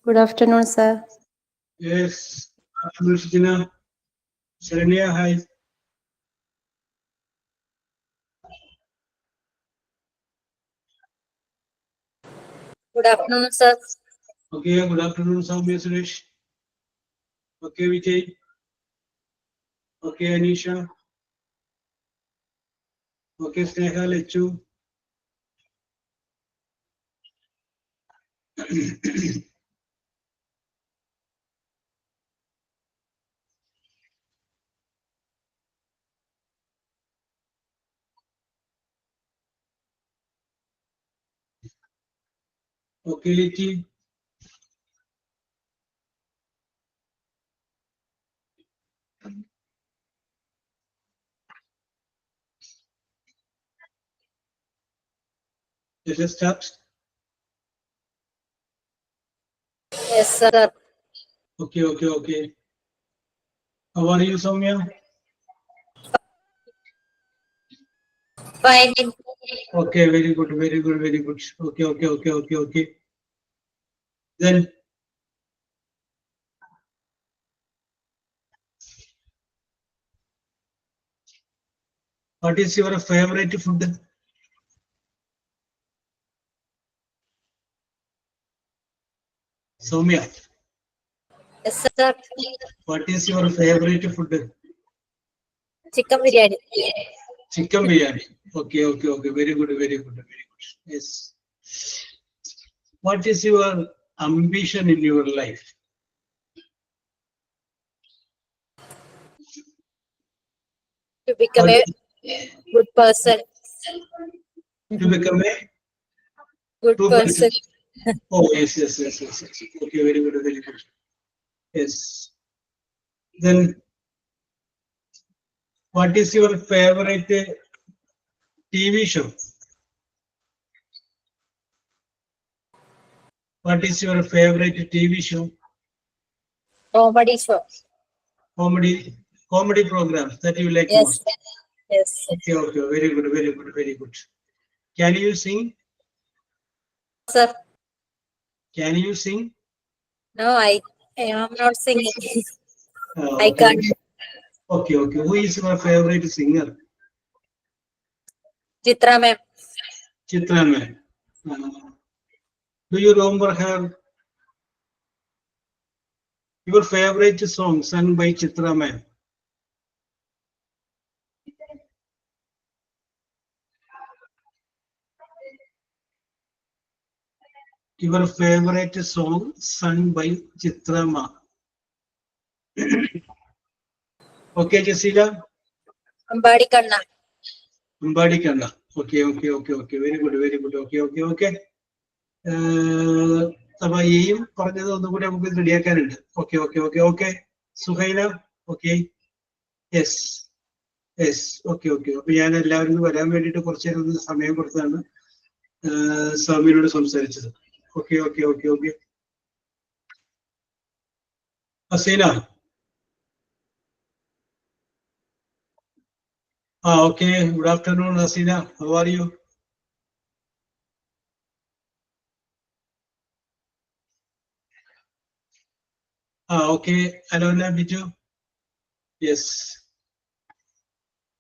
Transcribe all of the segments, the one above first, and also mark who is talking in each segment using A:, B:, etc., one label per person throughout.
A: Good afternoon, sir.
B: Yes, Shreya, Sharanya, hi.
A: Good afternoon, sir.
B: Okay, good afternoon, Soumya Suresh. Okay, Vijay. Okay, Anisha. Okay, Sneha, Lechu. Okay, Lichi. Let us start.
A: Yes, sir.
B: Okay. How are you, Soumya?
A: Fine.
B: Okay, very good. Okay. Then, what is your favorite food? Soumya,
A: Yes, sir.
B: what is your favorite food?
A: Chicken biryani.
B: Chicken biryani. Okay. Very good. Yes. What is your ambition in your life?
A: To become
B: What,
A: a good person.
B: to become a
A: Good
B: true person.
A: person.
B: Oh, yes. Okay, very good. Yes. Then, what is your favorite TV show? What is your favorite TV show?
A: Comedy show.
B: Comedy programs that you like
A: Yes.
B: most.
A: Yes.
B: Okay. Very good. Can you sing?
A: Sir.
B: Can you sing?
A: No, I am not singing. I
B: Okay.
A: can't.
B: Okay. Who is your favorite singer?
A: Chitra ma'am.
B: Chitra ma'am. Do you remember her? Your favorite song sung by Chitra ma'am? Your favorite song sung by Chitra ma'am? Okay, Jessica?
A: Ambadi Kanna.
B: Ambadi Kanna. Okay. Very good. Okay. അപ്പൊ ഈയും പറഞ്ഞത് ഒന്നും കൂടി നമുക്ക് റെഡിയാക്കാനുണ്ട്. Okay. Suhaila, okay. Yes. Okay. അപ്പൊ ഞാൻ എല്ലാവരും വരാൻ വേണ്ടിയിട്ട് കുറച്ചു നേരം സമയം കൊടുത്താണ് സ്വാമിയോട് സംസാരിച്ചത്. Okay. Haseena. Okay. Good afternoon Haseena. How are you? Okay. Alona Biju. Yes.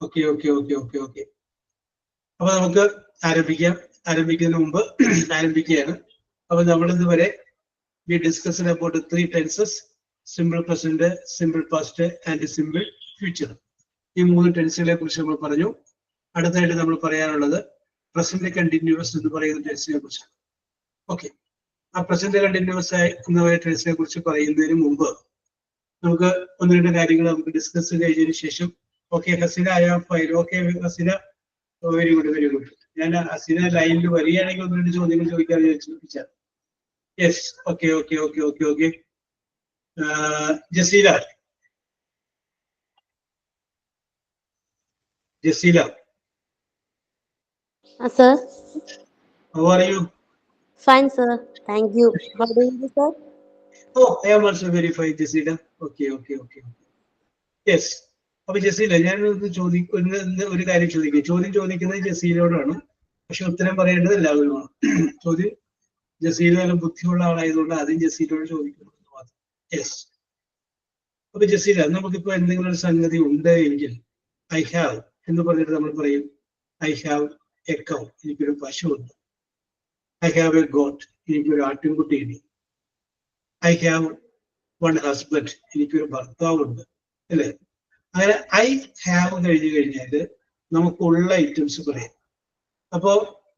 B: Okay. അപ്പൊ നമുക്ക് ആരംഭിക്കുന്നതിന് മുമ്പ് ആരംഭിക്കുകയാണ്. അപ്പൊ നമ്മൾ ഇതുവരെ we discussed about the 3 tenses: simple present, simple past and simple future. ഈ 3 ടെൻസുകളെ കുറിച്ച് നമ്മൾ പറഞ്ഞു. അടുത്തായിട്ട് നമ്മൾ പറയാനുള്ളത് പ്രസന്റ് കണ്ടിന്യൂസ് എന്ന് പറയുന്ന ടെൻസിനെ കുറിച്ചാണ്. ഓക്കെ. ആ പ്രസന്റ് കണ്ടിന്യൂസ് എന്ന ടെൻസിനെ കുറിച്ച് പറയുന്നതിന് മുമ്പ് നമുക്ക് 1-2 കാര്യങ്ങൾ നമുക്ക് ഡിസ്കസ് കഴിഞ്ഞതിന് ശേഷം. ഓക്കെ, ഹസീന ഫയൽ. Okay Haseena, very good. ഞാൻ ഹസീന ലൈനിൽ വരികയാണെങ്കിൽ 1-2 ചോദ്യങ്ങൾ ചോദിക്കാൻ ചോദിച്ചാൽ. Yes. Okay. Jaseela.
C: Sir.
B: How are you?
C: Fine, sir. Thank you. How do you do, sir?
B: Oh, I am also very fine, Jessida. Okay. Yes. അപ്പൊ ജസീല, ഞാൻ ഒരു കാര്യം ചോദിക്കുന്നത് ജസീലയോടാണ്, പക്ഷെ ഉത്തരം പറയേണ്ടത് എല്ലാവരുമാണ്. ചോദ്യം ജസീല നല്ല ബുദ്ധിയുള്ള ആളായതുകൊണ്ട് ആദ്യം ജസീലയോട് ചോദിക്കുന്നു മാത്രം. യെസ്. അപ്പൊ ജസീല, നമുക്കിപ്പോ എന്തെങ്കിലും ഒരു സംഗതി ഉണ്ട് എങ്കിൽ ഐ ഹാവ് എന്ന് പറഞ്ഞിട്ട് നമ്മൾ പറയും ഐ ഹാവ് എ കൗ, എനിക്കൊരു പശുവുണ്ട്. ഐ ഹാവ് എ ഗോട്ട്, എനിക്കൊരു ആട്ടിൻകുട്ടിയുണ്ട്. ഐ ഹാവ് വൺ ഹസ്ബൻഡ്, എനിക്കൊരു ഭർത്താവുണ്ട്, അല്ലേ? അങ്ങനെ ഐ ഹാവ് കഴിഞ്ഞു കഴിഞ്ഞാല് നമുക്കുള്ള ഐറ്റംസ് പറയാം. അപ്പോ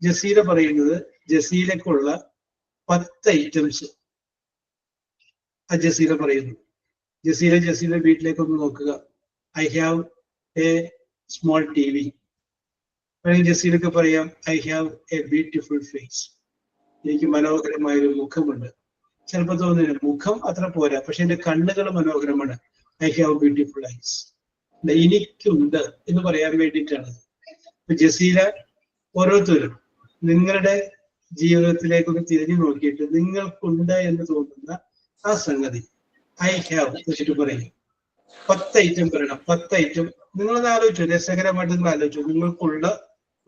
B: ജസീല പറയുന്നത് ജസീലക്കുള്ള 10 ഐറ്റംസ് ആ ജസീല പറയുന്നു. ജസീല വീട്ടിലേക്ക് ഒന്ന് നോക്കുക. I have a small T V. അല്ലെങ്കിൽ ജസീലക്ക് പറയാം I have a beautiful face, എനിക്ക് മനോഹരമായൊരു മുഖമുണ്ട്. ചിലപ്പോൾ തോന്നുന്നു മുഖം അത്ര പോരാ, പക്ഷെ എന്റെ കണ്ണുകൾ മനോഹരമാണ്. I have beautiful ice. എനിക്കുണ്ട് എന്ന് പറയാൻ വേണ്ടിയിട്ടാണ്. ജസീല ഓരോരുത്തരും നിങ്ങളുടെ ജീവിതത്തിലേക്കൊക്കെ തിരിഞ്ഞു നോക്കിയിട്ട് നിങ്ങൾക്കുണ്ട് എന്ന് തോന്നുന്ന ആ സംഗതി ഐ ഹാവ് വെച്ചിട്ട് പറയും. 10 ഐറ്റം പറയണം. 10 ഐറ്റം നിങ്ങളത് ആലോചിച്ചു, രസകരമായിട്ട് നിങ്ങൾ ആലോചിച്ചു. നിങ്ങൾക്കുള്ള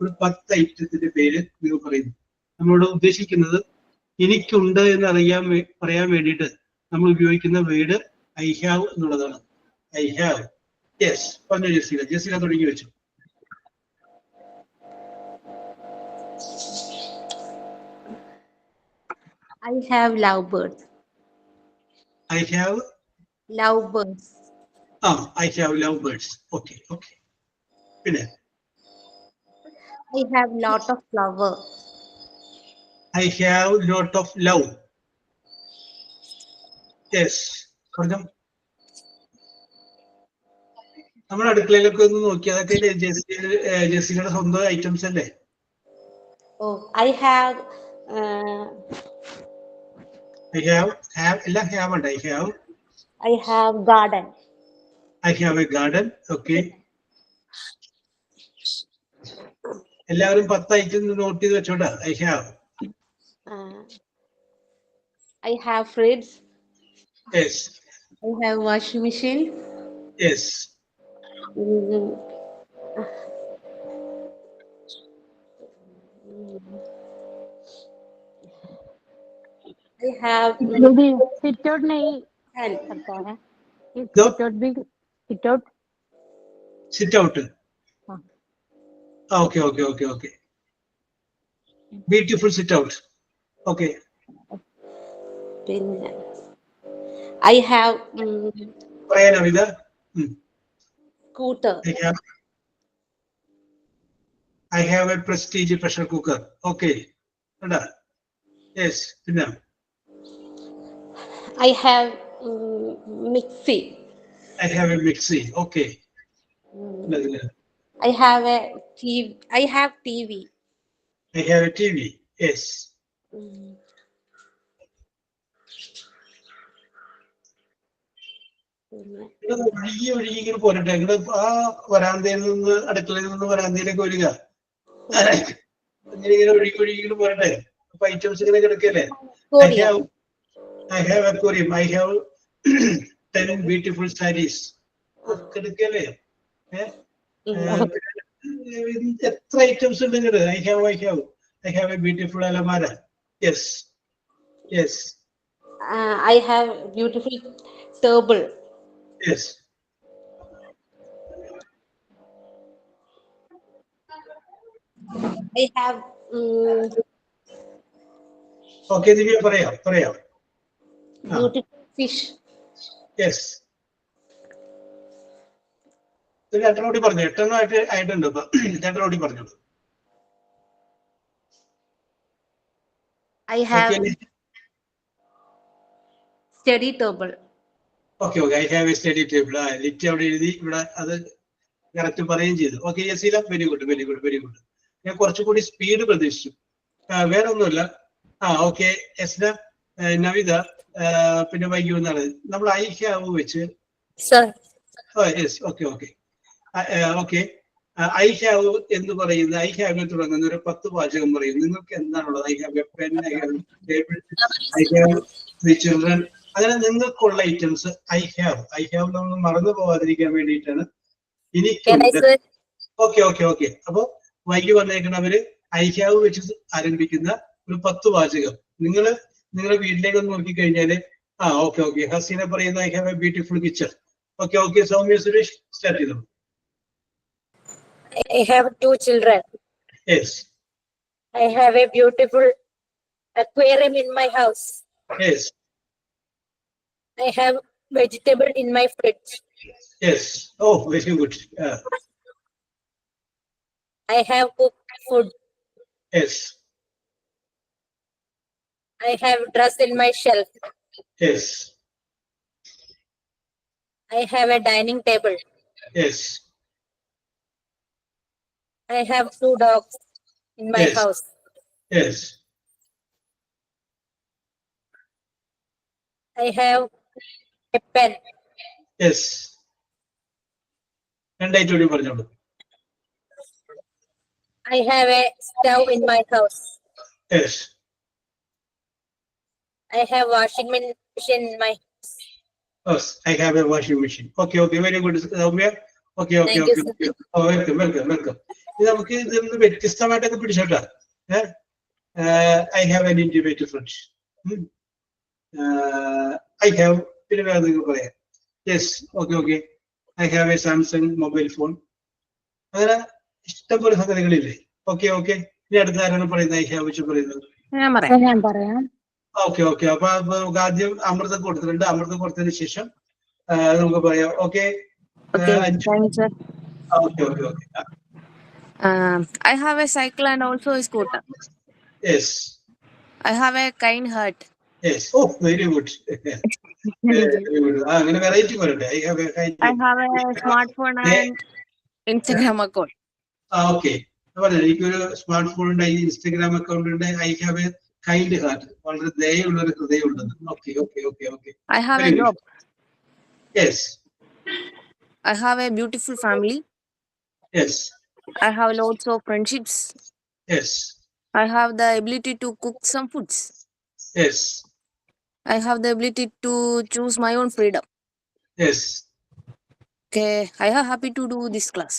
B: ഒരു 10 ഐറ്റത്തിന്റെ പേര് നിങ്ങൾ പറയുന്നു. നമ്മളോട് ഉദ്ദേശിക്കുന്നത് എനിക്കുണ്ട് എന്ന് പറയാൻ വേണ്ടിയിട്ട് നമ്മൾ ഉപയോഗിക്കുന്ന വേർഡ് ഐ ഹാവ് എന്നുള്ളതാണ്. I have. യെസ്, പറഞ്ഞു ജസീല തുടങ്ങി വെച്ചു.
C: I have lovebirds.
B: I have
C: Lovebirds.
B: I have lovebirds. Okay. പിന്നെ
C: I have lot of flower.
B: I have lot of love. Yes. പറഞ്ഞോ. നമ്മുടെ അടുക്കളയിലൊക്കെ ഒന്ന് നോക്കി, അതൊക്കെ ജെസ്സിയുടെ സ്വന്തം ഐറ്റംസ് അല്ലേ?
C: Oh, I have
B: എല്ലാം ഹാവ് ഉണ്ട്.
C: I have garden.
B: I have a garden. Okay. എല്ലാവരും 10 ഐറ്റം നോട്ട് ചെയ്ത് വെച്ചോട്ടാ.
C: I have fridge.
B: Yes.
C: I have washing machine.
B: Yes.
C: I have
D: sit out नहीं
C: hand.
D: करता है,
B: No.
D: सिट आउट भी sit out.
B: Sit out.
D: हाँ.
B: Okay. Beautiful sit out. Okay.
C: I have
B: പറയാനാ ഇത്?
C: scooter.
B: I have a prestige pressure cooker. Okay. Yes. പിന്നെ
C: I have mixie.
B: I have a mixie. Okay.
C: I have a TV. I have TV.
B: I have a TV. Yes. ഒഴുകി പോരട്ടെ. നിങ്ങള് ആ വരാന്തയിൽ നിന്ന് അടുക്കളയിൽ നിന്ന് വരാന്തയിലേക്ക് വരിക. ഇങ്ങനെ ഒഴുകി പോരട്ടെ. അപ്പൊ ഐറ്റംസ് ഇങ്ങനെ കിടക്കല്ലേ? I have aquarium. I have 10 beautiful sarees. കിടക്കല്ലേ? എത്ര ഐറ്റംസ് ഉണ്ട് ഇങ്ങോട്ട്? I have a beautiful alamara. Yes.
C: I have beautiful table.
B: Yes.
C: I have
B: Okay, ദിവ്യ പറയാം.
C: beautiful fish.
B: Yes. രണ്ടോടി പറഞ്ഞു. 8 ആയിട്ടുണ്ട്. ഇപ്പൊ രണ്ടോടി പറഞ്ഞു.
C: I have study table.
B: Okay. I have a study table. ലിറ്റ് അവിടെ എഴുതി. ഇവിടെ അത് കറക്റ്റ് പറയുകയും ചെയ്തു. Okay Jaseela, very good. ഞാൻ കുറച്ചുകൂടി സ്പീഡ് പ്രതീക്ഷിച്ചു. വേറെ ഒന്നുമില്ല. ഓക്കെ എസ്ന, നവിത, പിന്നെ വൈകി എന്നാണ് നമ്മൾ ഐ ഹാവ് വെച്ച്. യെസ്. ഓക്കെ. ഐ ഹാവ് എന്ന് പറയുന്ന ഐ ഹാവിൽ തുടങ്ങുന്ന ഒരു 10 വാചകം പറയും. നിങ്ങൾക്ക് എന്താണുള്ളത്? I have A pen, I have table, I have 3 children. അങ്ങനെ നിങ്ങൾക്കുള്ള ഐറ്റംസ് ഐ ഹാവ് നമ്മൾ മറന്നു പോകാതിരിക്കാൻ വേണ്ടിയിട്ടാണ്. എനിക്കുണ്ട്. ഓക്കെ. അപ്പൊ വൈകി വന്നേക്കുന്നവര് ഐ ഹാവ് വെച്ച് ആരംഭിക്കുന്ന ഒരു 10 വാചകം നിങ്ങളുടെ വീട്ടിലേക്ക് ഒന്ന് നോക്കി കഴിഞ്ഞാല് ഓക്കെ ഹസീന പറയുന്ന I have a beautiful picture. Okay Soumya Suresh start ചെയ്തു.
A: I have 2 children.
B: Yes
A: I have a beautiful aquarium in my house.
B: Yes
A: I have vegetable in my fridge.
B: Yes. Oh very good.
A: I have cooked food.
B: Yes
A: I have dress in my shelf.
B: Yes
A: I have a dining table.
B: Yes
A: I have 2 dogs in my
B: Yes.
A: house.
B: Yes
A: I have a pen.
B: Yes. രണ്ടായിട്ട് പറഞ്ഞോളൂ.
A: I have a stove in my house.
B: Yes
A: I have washing machine in my house.
B: Yes I have a washing machine. Okay very good Soumya. Okay
A: Thank you, sir.
B: Welcome. ഇത് നമുക്ക് ഇതൊന്ന് വ്യത്യസ്തമായിട്ടൊക്കെ പിടിച്ചോട്ടാ. I have an intimate friends. I have പിന്നെ വേറെ നിങ്ങൾ പറയാം. Yes okay I have a Samsung mobile phone. അങ്ങനെ ഇഷ്ടംപോലെ സംഗതികളില്ലേ. ഓക്കെ ഇനി അടുത്ത ആരാണ് പറയുന്നത്? ഐ ഹാവ് വെച്ച് പറയുന്നത്.
D: ഞാൻ പറയാം.
B: ഓക്കെ അപ്പൊ നമുക്ക് ആദ്യം അമൃത കൊടുത്തിട്ടുണ്ട്. അമൃത കൊടുത്തതിന് ശേഷം നമുക്ക് പറയാം. Okay
E: I have a cycle and also a scooter.
B: Yes
E: I have a kind heart.
B: Yes. Oh very good. അങ്ങനെ വെറൈറ്റി പറയട്ടെ. I have
E: I have a smartphone and Instagram account.
B: Okay എനിക്കൊരു സ്മാർട്ട് ഫോൺ ഉണ്ട്, Instagram account ഉണ്ട്. I have a kind heart. വളരെ ദയുള്ള ഒരു ഹൃദയം ഉള്ളത്. Okay
E: I have a job.
B: Yes
E: I have a beautiful family.
B: Yes
E: I have lots of friendships.
B: Yes
E: I have the ability to cook some foods.
B: Yes
E: I have the ability to choose my own freedom.
B: Yes
E: Okay, I am happy to do this class.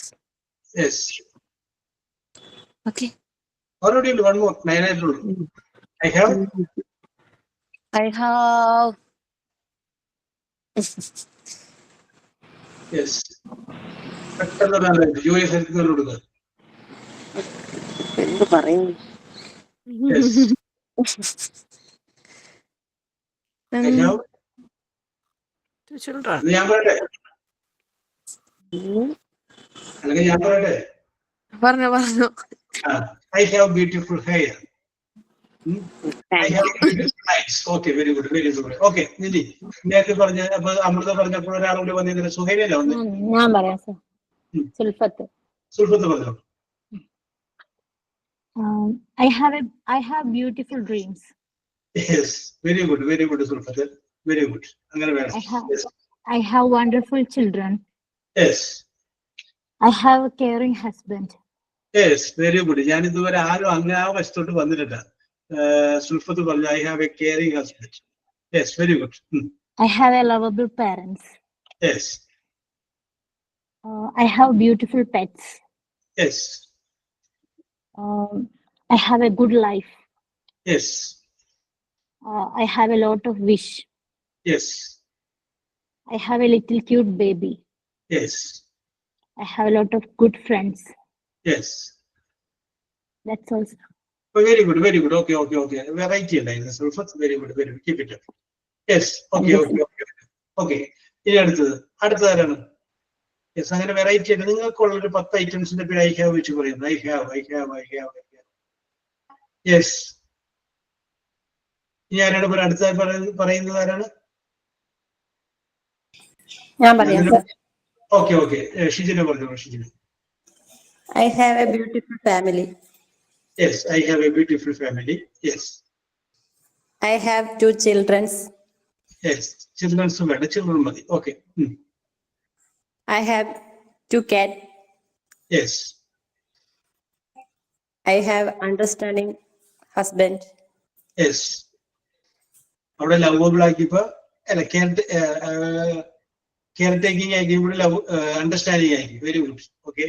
B: Yes.
E: Okay.
B: Already one more. 9 ആയിട്ടുള്ളൂ. I have yes. പെട്ടെന്ന് US എടുത്ത് കൊടുക്കുക.
E: എന്ത് പറയുന്നു?
B: Yes. I have
E: 2 children.
B: ഞാൻ പറയട്ടെ അല്ലെങ്കിൽ ഞാൻ പറയട്ടെ.
E: പറഞ്ഞു.
B: I have beautiful hair. I have beautiful eyes. Okay, very good. Okay, നിധി നേരത്തെ പറഞ്ഞ അപ്പൊ അമൃത പറഞ്ഞപ്പോൾ ഒരാളോട് വന്നിരുന്ന സുഹൈലല്ല വന്നത്.
D: ഞാൻ പറയാം സർ.
B: സുൽഫത്ത് പറഞ്ഞു.
D: I have beautiful dreams.
B: Yes, very good Sulfath. Very good. അങ്ങനെ വേണം.
D: I have wonderful children.
B: Yes.
D: I have a caring husband.
B: Yes, very good. ഞാൻ ഇതുവരെ ആരും അങ്ങനെ ആ വശത്തോട്ട് വന്നിട്ടില്ല. സുൽഫത്ത് പറഞ്ഞു I have a caring husband. Yes very good.
D: I have a lovable parents.
B: Yes
D: I have beautiful pets.
B: Yes
D: I have a good life.
B: Yes
D: I have a lot of wish.
B: Yes
D: I have a little cute baby.
B: Yes
D: I have a lot of good friends.
B: Yes.
D: That's all.
B: Very good. Okay variety ഉണ്ടായിരുന്നു Sulfath. Very good. Keep it up. Yes okay. ഇനി അടുത്തതാരാണ്? Yes അങ്ങനെ variety ആയിട്ട് നിങ്ങൾക്കുള്ളൊരു 10 ഐറ്റംസിന്റെ പേര് I have വെച്ച് പറയുന്നു. I have. Yes. ഇനി ആരാണ് അടുത്ത പറയുന്നത്? ആരാണ്?
A: ഞാൻ പറയാം സർ.
B: ഓക്കെ ഷിജിന പറഞ്ഞോളൂ. Shijina.
A: I have a beautiful family.
B: Yes, I have a beautiful family. Yes.
A: I have 2 children.
B: Yes, children's വേണ്ട, children മതി. Okay.
A: I have 2 cats.
B: Yes.
A: I have understanding husband.
B: Yes. അവിടെ ലവബിൾ ആക്കിയപ്പോ അല്ല care taking ആക്കി, ഇവിടെ love understanding ആക്കി. Very good. Okay.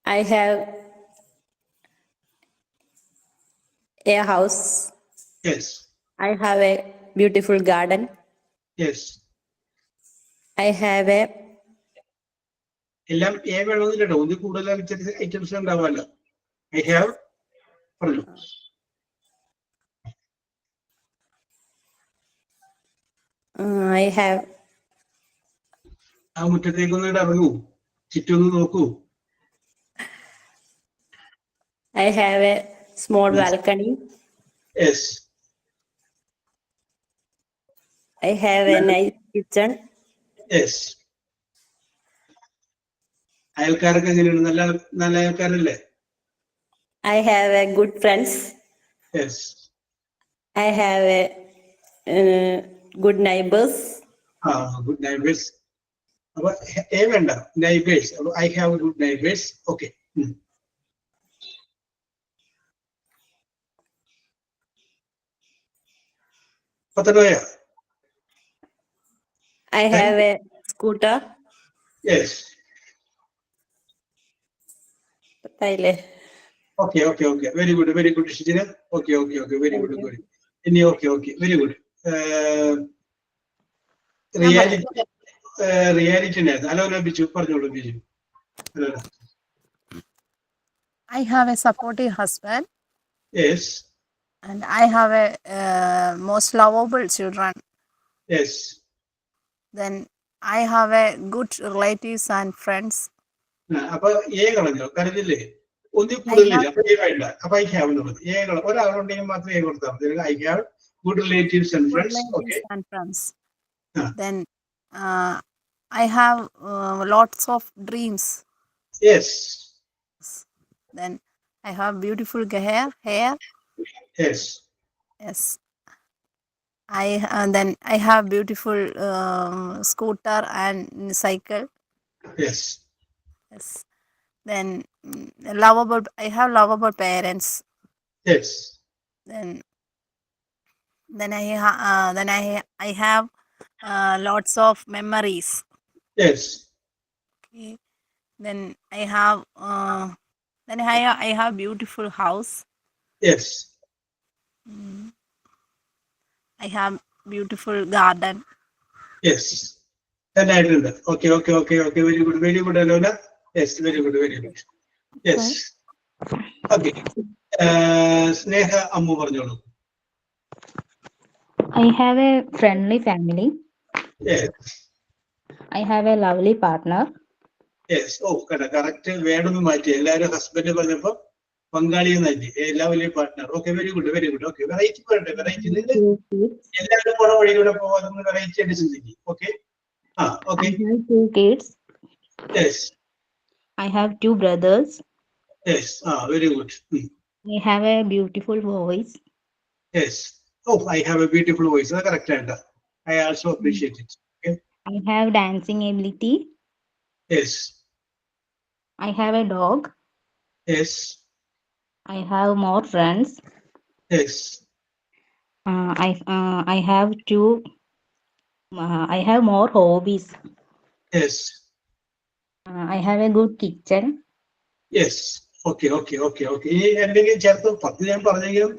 A: I have
F: a house.
B: Yes.
F: I have a beautiful garden.
B: Yes.
F: I have a
B: എല്ലാം A വേണമെന്നില്ലട്ടോ, ഒന്നിൽ കൂടുതൽ ചെറിയ items ഉണ്ടാവാമല്ലോ. I have പറഞ്ഞു.
F: I have
B: ആ മുറ്റത്തേക്കൊന്ന് ഇറങ്ങൂ, ചുറ്റൊന്ന് നോക്കൂ.
F: I have a small
B: Yes.
F: balcony.
B: Yes.
F: I have a nice kitchen.
B: Yes. അയൽക്കാരൊക്കെ എങ്ങനെയാണ്? നല്ല നല്ല അയൽക്കാരല്ലേ?
F: I have a good friends.
B: Yes.
F: I have a good neighbors.
B: Good neighbours. അപ്പൊ a വേണ്ട, neighbours. അപ്പൊ I have good neighbours. Okay. പത്തനോയ.
F: I have a scooter.
B: Yes.
F: പത്തായില്ലേ?
B: Okay okay okay, very good very good Shijina. Okay okay okay, very good very. ഇനി okay okay, very good. Reality reality ഉണ്ടായിരുന്നു. Hello Biju, പറഞ്ഞോളൂ Biju. Hello.
E: I have a supportive husband
B: yes.
E: and I have a most lovable children.
B: Yes.
E: Then I have a good relatives and friends.
B: അപ്പൊ A കളഞ്ഞോ, കരുതില്ലേ? ഒന്നിൽ കൂടുതലില്ല. അപ്പൊ a വേണ്ട. അപ്പൊ I have എന്നുള്ളത് A കളഞ്ഞു. ഒരാളുണ്ടെങ്കിൽ മാത്രമേ എ കൊടുത്താൽ മതി. I have good relatives and
E: Good
B: friends. Okay.
E: relatives and friends.
B: Ah.
E: Then I have lots of dreams.
B: Yes.
E: Then I have beautiful hair.
B: Yes.
E: Yes. Then I have beautiful scooter and cycle.
B: Yes.
E: Yes. Then lovable. I have lovable parents.
B: Yes.
E: Then I have lots of memories.
B: Yes.
E: Okay. Then I have beautiful house.
B: Yes.
E: I have beautiful garden.
B: Yes. നന്നായിട്ടുണ്ട്. Okay okay okay okay, very good very good Alona. Yes, very good very good. Yes. Okay. Sneha Ammu പറഞ്ഞോളൂ.
G: I have a friendly family.
B: Yes.
G: I have a lovely partner.
B: Yes. ഓ കേട്ടോ, correct വേണമെന്ന് മാറ്റി. എല്ലാവരും husband പറഞ്ഞപ്പോ പങ്കാളിയെ മാറ്റി. Lovely partner. Okay, very good very good. Okay, variety പറയട്ടെ, വെറൈറ്റി. നിങ്ങൾ എല്ലാവരും പോണ വഴിയിലൂടെ പോവാതെ വെറൈറ്റി ആയിട്ട് ചിന്തിക്കും. Okay. Okay.
G: I have 2 kids.
B: Yes.
G: I have 2 brothers.
B: Yes. Very good.
G: I have a beautiful voice.
B: Yes. ഓ, I have a beautiful voice. അത് കറക്റ്റ് ആണ്. I also appreciate it.
G: I have dancing ability.
B: Yes.
G: I have a dog.
B: Yes.
G: I have more friends.
B: Yes.
G: I have 2. I have more hobbies.
B: Yes.
G: I have a good kitchen.
B: Yes. Okay okay okay okay. ഈ എന്തെങ്കിലും ചേർത്ത് 10 ഞാൻ പറഞ്ഞെങ്കിലും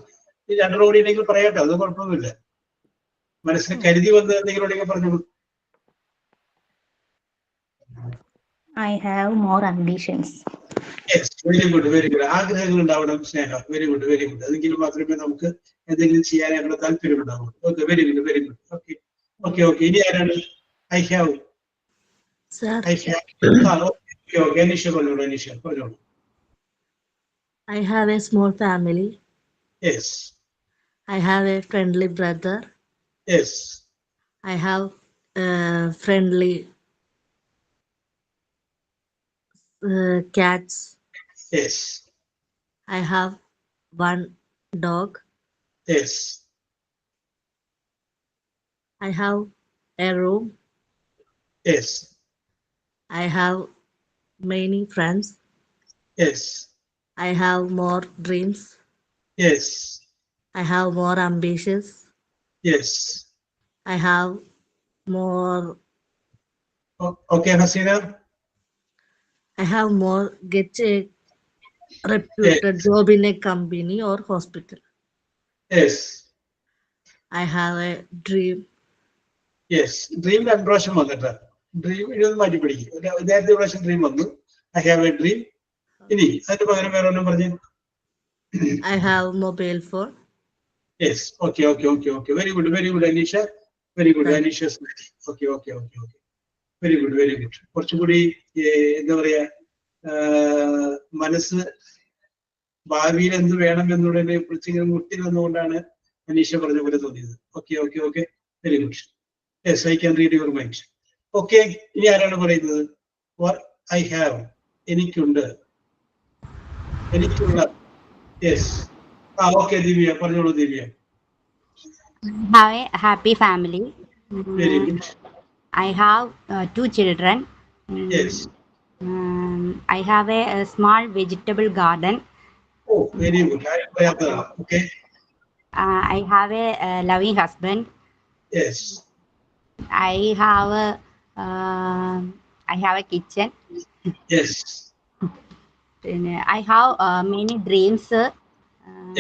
B: ഈ 2 കൂടി ഉണ്ടെങ്കിൽ പറയട്ടെ, അത് കുഴപ്പമൊന്നുമില്ല. മനസ്സിൽ കരുതി വന്ന് എന്തെങ്കിലും ഉണ്ടെങ്കിൽ പറഞ്ഞോളൂ.
G: I have more ambitions.
B: Yes, very good very good. ആഗ്രഹങ്ങൾ ഉണ്ടാവണം Sneha. Very good very good. അതെങ്കിലും മാത്രമേ നമുക്ക് എന്തെങ്കിലും ചെയ്യാനായിട്ടുള്ള താല്പര്യം ഉണ്ടാവുള്ളൂ. Okay, very good very good. Okay okay okay. ഇനി ആരാണ്? I have.
C: Sir,
B: I have. Okay okay. Aneesha പറഞ്ഞോളൂ. അനീഷ പറഞ്ഞോളൂ.
C: I have a small family.
B: Yes.
C: I have a friendly brother.
B: Yes.
C: I have friendly cats.
B: Yes.
C: I have 1 dog.
B: Yes.
C: I have a room.
B: Yes.
C: I have many friends.
B: Yes.
C: I have more dreams.
B: Yes.
C: I have more ambitions.
B: Yes.
C: I have more.
B: Okay Haseena.
C: I have more get a reputed job in a company or hospital.
B: Yes.
H: I have a dream.
B: Yes. Dream രണ്ട് പ്രാവശ്യം വന്നിട്ട് dream ഇതൊന്ന് മാറ്റി പിടിക്കും. നേരത്തെ പ്രാവശ്യം dream വന്നു. I have a dream. ഇനി അതിന് പകരം വേറെ ഒന്നും പറഞ്ഞു.
H: I have mobile phone.
B: Yes. Okay. Very good, Anisha. Very good, Anisha. Okay. Very good. കുറച്ചും കൂടി എന്താ പറയാ മനസ്സ് ഭാവിയിൽ എന്ത് വേണം എന്നുള്ളതിനെ കുറിച്ച് ഇങ്ങനെ മുട്ടി നിന്നുകൊണ്ടാണ് അനീഷ പറഞ്ഞ പോലെ തോന്നിയത്. Okay. Very good. Yes, I can read your mind. Okay, ഇനി ആരാണ് പറയുന്നത്? ഐ ഹാവ്, എനിക്കുണ്ട്, എനിക്കുള്ള. യെസ്. ഓക്കെ, ദിവ്യ പറഞ്ഞോളൂ. Divya.
C: Have a happy family.
B: Very good.
C: I have 2 children.
B: Yes.
C: I have a small vegetable garden.
B: ഓ, വെരി ഗുഡ്. ആരും പറയാത്തതാണ്. Okay.
C: I have a loving husband.
B: Yes.
C: I have a kitchen.
B: Yes.
C: I have many dreams.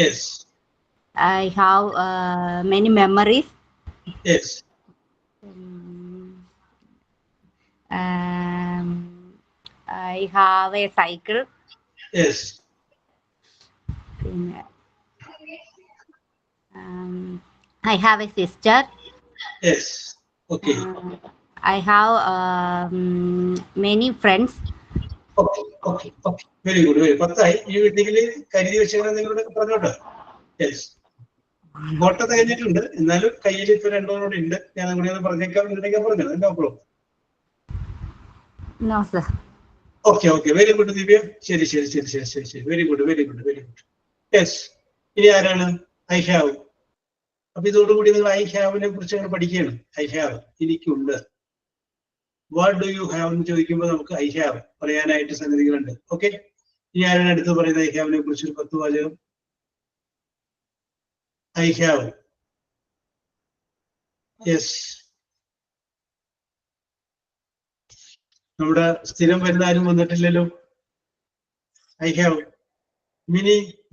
B: Yes.
C: I have many memories.
B: Yes.
C: I have a cycle.
B: Yes.
C: I have a sister.
B: Yes. Okay.
C: I have many friends.
B: Okay. Very good. 10ആയി. ഈ വീട്ടിൽ കരുതി വെച്ചാൽ നിങ്ങളുടെ പറഞ്ഞോട്ടെ. Yes. കോട്ട തികഞ്ഞിട്ടുണ്ട്, എന്നാലും കയ്യിൽ ഇപ്പൊ രണ്ടോടെ ഉണ്ട്. ഞാൻ കൂടി ഒന്ന് പറഞ്ഞേക്കാം. പറഞ്ഞത് no problem.
C: No, sir.
B: Okay. Very good Divya. ശരി. Very good. യെസ്. ഇനി ആരാണ്? I have. അപ്പൊ ഇതോടുകൂടി നിങ്ങൾ ഐ ഹാവിനെ കുറിച്ച് അങ്ങനെ പഠിക്കുകയാണ്. ഐ ഹാവ്, എനിക്കുണ്ട്. വാട്ട് ഡു യു ഹാവ് എന്ന് ചോദിക്കുമ്പോൾ നമുക്ക് ഐ ഹാവ് പറയാനായിട്ട് സംഗതികളുണ്ട്. ഓക്കെ, ഇനി ആരാണ് അടുത്ത് പറയുന്നത് ഐ ഹാവിനെ കുറിച്ച് ഒരു 10 വാചകം? I have. യെസ്. നമ്മുടെ സ്ഥിരം വരുന്ന ആരും വന്നിട്ടില്ലല്ലോ. I have.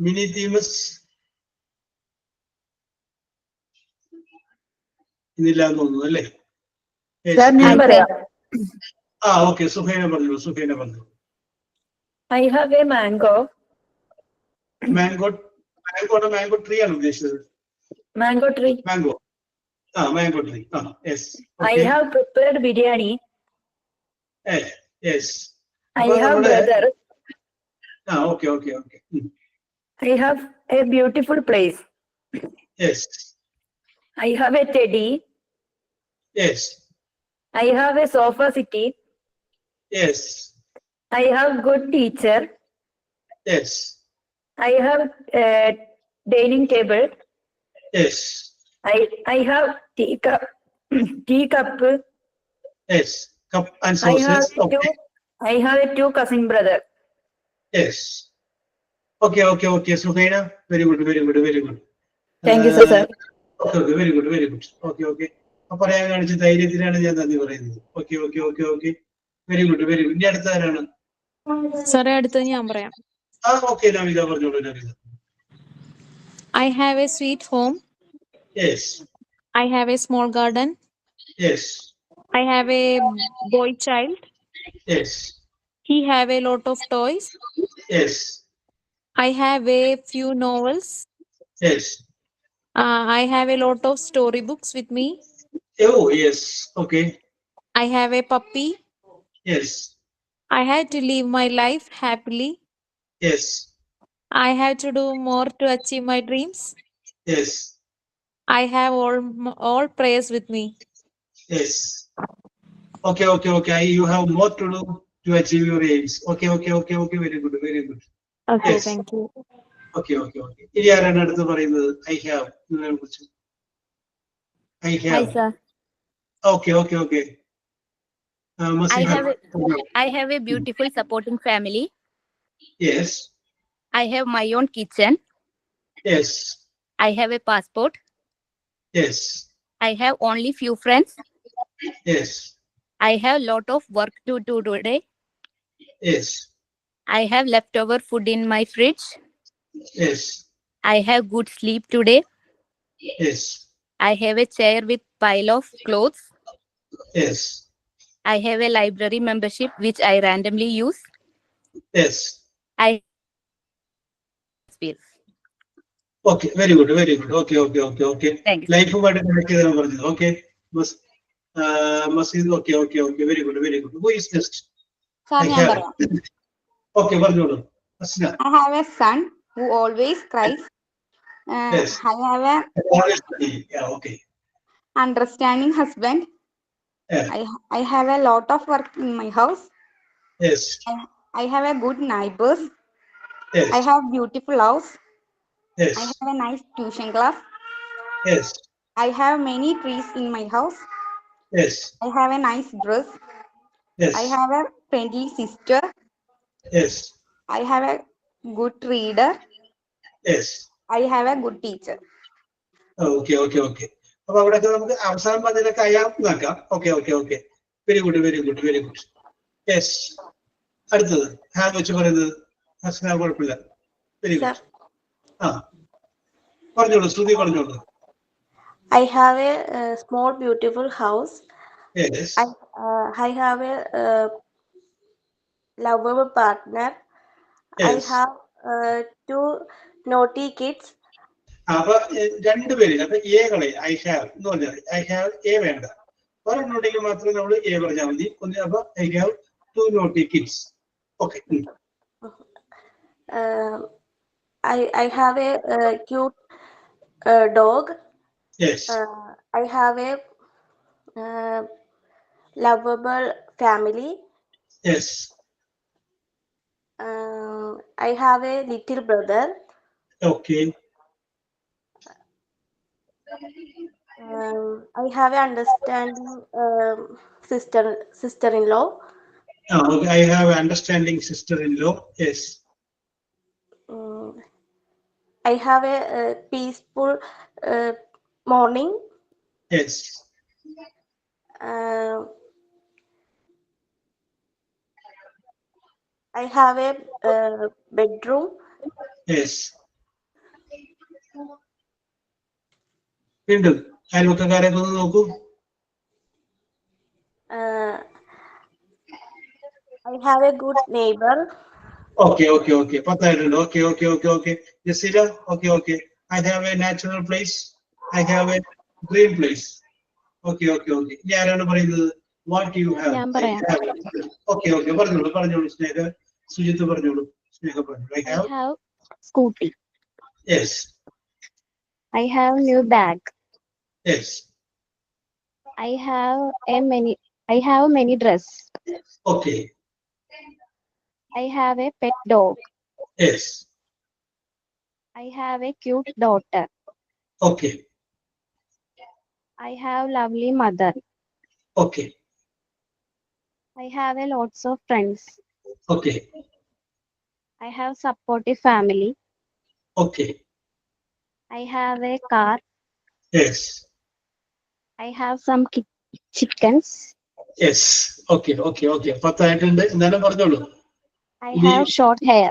B: മിനി തീമസ് ഇന്നില്ല എന്ന് തോന്നുന്നു അല്ലേ? ഓക്കെ. സുഹൈന പറഞ്ഞു.
F: I have a mango.
B: Mango tree ആണ് ഉദ്ദേശിച്ചത്.
F: Mango tree.
B: Mango tree. Yes.
F: I have prepared biryani.
B: Yes.
F: I have brother.
B: Okay.
F: I have a beautiful place.
B: Yes.
F: I have a teddy.
B: Yes.
F: I have a sofa city.
B: Yes.
F: I have good teacher.
B: Yes.
F: I have a dining table.
B: Yes.
F: I have teacup.
B: Yes. Cup and
F: I have
B: sauces. Okay.
F: I have 2 cousin brother.
B: Yes. Okay. Suhaina, very good.
F: Thank you, sir.
B: Okay. Very good. Okay. അപ്പൊ പറയാൻ കാണിച്ച ധൈര്യത്തിനാണ് ഞാൻ നന്ദി പറയുന്നത്. Okay. Very good. ഇനി അടുത്ത ആരാണ്?
I: സാറേ, അടുത്തത് ഞാൻ പറയാം.
B: ഓക്കെ. നവിത പറഞ്ഞോളൂ. Navitha.
I: I have a sweet home.
B: Yes.
I: I have a small garden.
B: Yes.
I: I have a boy child.
B: Yes.
I: He have a lot of toys.
B: Yes.
I: I have a few novels.
B: Yes.
I: I have a lot of storybooks with me.
B: Oh, yes. Okay.
I: I have a puppy.
B: Yes.
I: I had to live my life happily.
B: Yes.
I: I have to do more to achieve my dreams.
B: Yes.
I: I have all prayers with me.
B: Yes. Okay. You have more to do to achieve your aims. Okay. Very good.
I: Okay,
B: Yes.
I: thank you.
B: Okay. ഇനി ആരാണ് അടുത്ത് പറയുന്നത്? I have ഇതിനെ കുറിച്ച്. I
J: Hi,
B: have.
J: sir.
B: Okay.
J: I have a beautiful supporting family.
B: Yes.
J: I have my own kitchen.
B: Yes.
J: I have a passport.
B: Yes.
J: I have only few friends.
B: Yes.
J: I have lot of work to do today.
B: Yes.
J: I have leftover food in my fridge.
B: Yes.
J: I have good sleep today.
B: Yes.
J: I have a chair with pile of clothes.
B: Yes.
J: I have a library membership which I randomly use.
B: Yes.
J: I experience.
B: Okay, very good, very good. Okay.
J: Thank you.
B: Life about it. Okay. Must okay. Very good. Who is next?
K: Sir,
B: I
K: ഞാൻ
B: have.
K: പറയാം.
B: Okay, പറഞ്ഞോളൂ. Asna.
K: I have a son who always cries.
B: Yes.
K: I have a
B: Yeah, okay.
K: understanding husband.
B: Yeah.
K: I have a lot of work in my house.
B: Yes.
K: I have a good neighbors.
B: Yes.
K: I have beautiful house.
B: Yes.
K: I have a nice tuition class.
B: Yes.
K: I have many trees in my house.
B: Yes.
K: I have a nice dress.
B: Yes.
K: I have a friendly sister.
B: Yes.
K: I have a good reader.
B: Yes.
K: I have a good teacher.
B: Okay. അപ്പൊ അവിടെ നമുക്ക് അവസാനം പറഞ്ഞതൊക്കെ അയാൾക്കാം. Okay. Very good. Yes. അടുത്തത് have വെച്ച് പറയുന്നത് ഹസ്ന കുഴപ്പമില്ല. Very
C: Sir,
B: good. പറഞ്ഞോളൂ, ശ്രുതി പറഞ്ഞോളൂ.
C: I have a small beautiful house.
B: Yes.
C: I have a lovable partner. I
B: Yes.
C: have 2 naughty kids.
B: അപ്പൊ രണ്ടുപേര് അപ്പൊ എകളെ ഐ ഹാവ് എന്ന് പറഞ്ഞാൽ ഐ ഹാവ് എ വേണ്ട, ഒരെണ്ണുണ്ടെങ്കിൽ മാത്രമേ നമ്മൾ എ പറഞ്ഞാൽ മതി. അപ്പൊ I have 2 naughty kids. Okay.
C: I have a cute dog.
B: Yes.
C: I have a lovable family.
B: Yes.
C: I have a little brother.
B: Okay.
C: I have an understanding sister-in-law.
B: Okay. I have understanding sister-in-law. Yes.
C: I have a peaceful morning.
B: Yes.
C: I have a bedroom.
B: Yes. വീണ്ടും അയൽവക്കക്കാരെ ഒന്ന് നോക്കൂ.
C: I have a good neighbor.
B: Okay. പത്തായിട്ടുണ്ട്. Okay. Jasira. Okay. I have a natural place. I have a green place. Okay. ഇനി ആരാണ് പറയുന്നത്? What do you have?
D: ഞാൻ പറയാം.
B: Okay. പറഞ്ഞോളൂ സ്നേഹ. സുജിത്ത് പറഞ്ഞോളൂ. സ്നേഹ പറഞ്ഞോളൂ. I have
D: Scooty.
B: Yes.
D: I have new bag.
B: Yes.
D: I have many dress.
B: Okay.
D: I have a pet dog.
B: Yes.
D: I have a cute daughter.
B: Okay.
D: I have lovely mother.
B: Okay.
D: I have a lots of friends.
B: Okay.
D: I have supportive family.
B: Okay.
D: I have a car.
B: Yes.
D: I have some chickens.
B: Yes. Okay. പത്തായിട്ടുണ്ട്. എന്തായാലും പറഞ്ഞോളൂ.
D: I have short hair.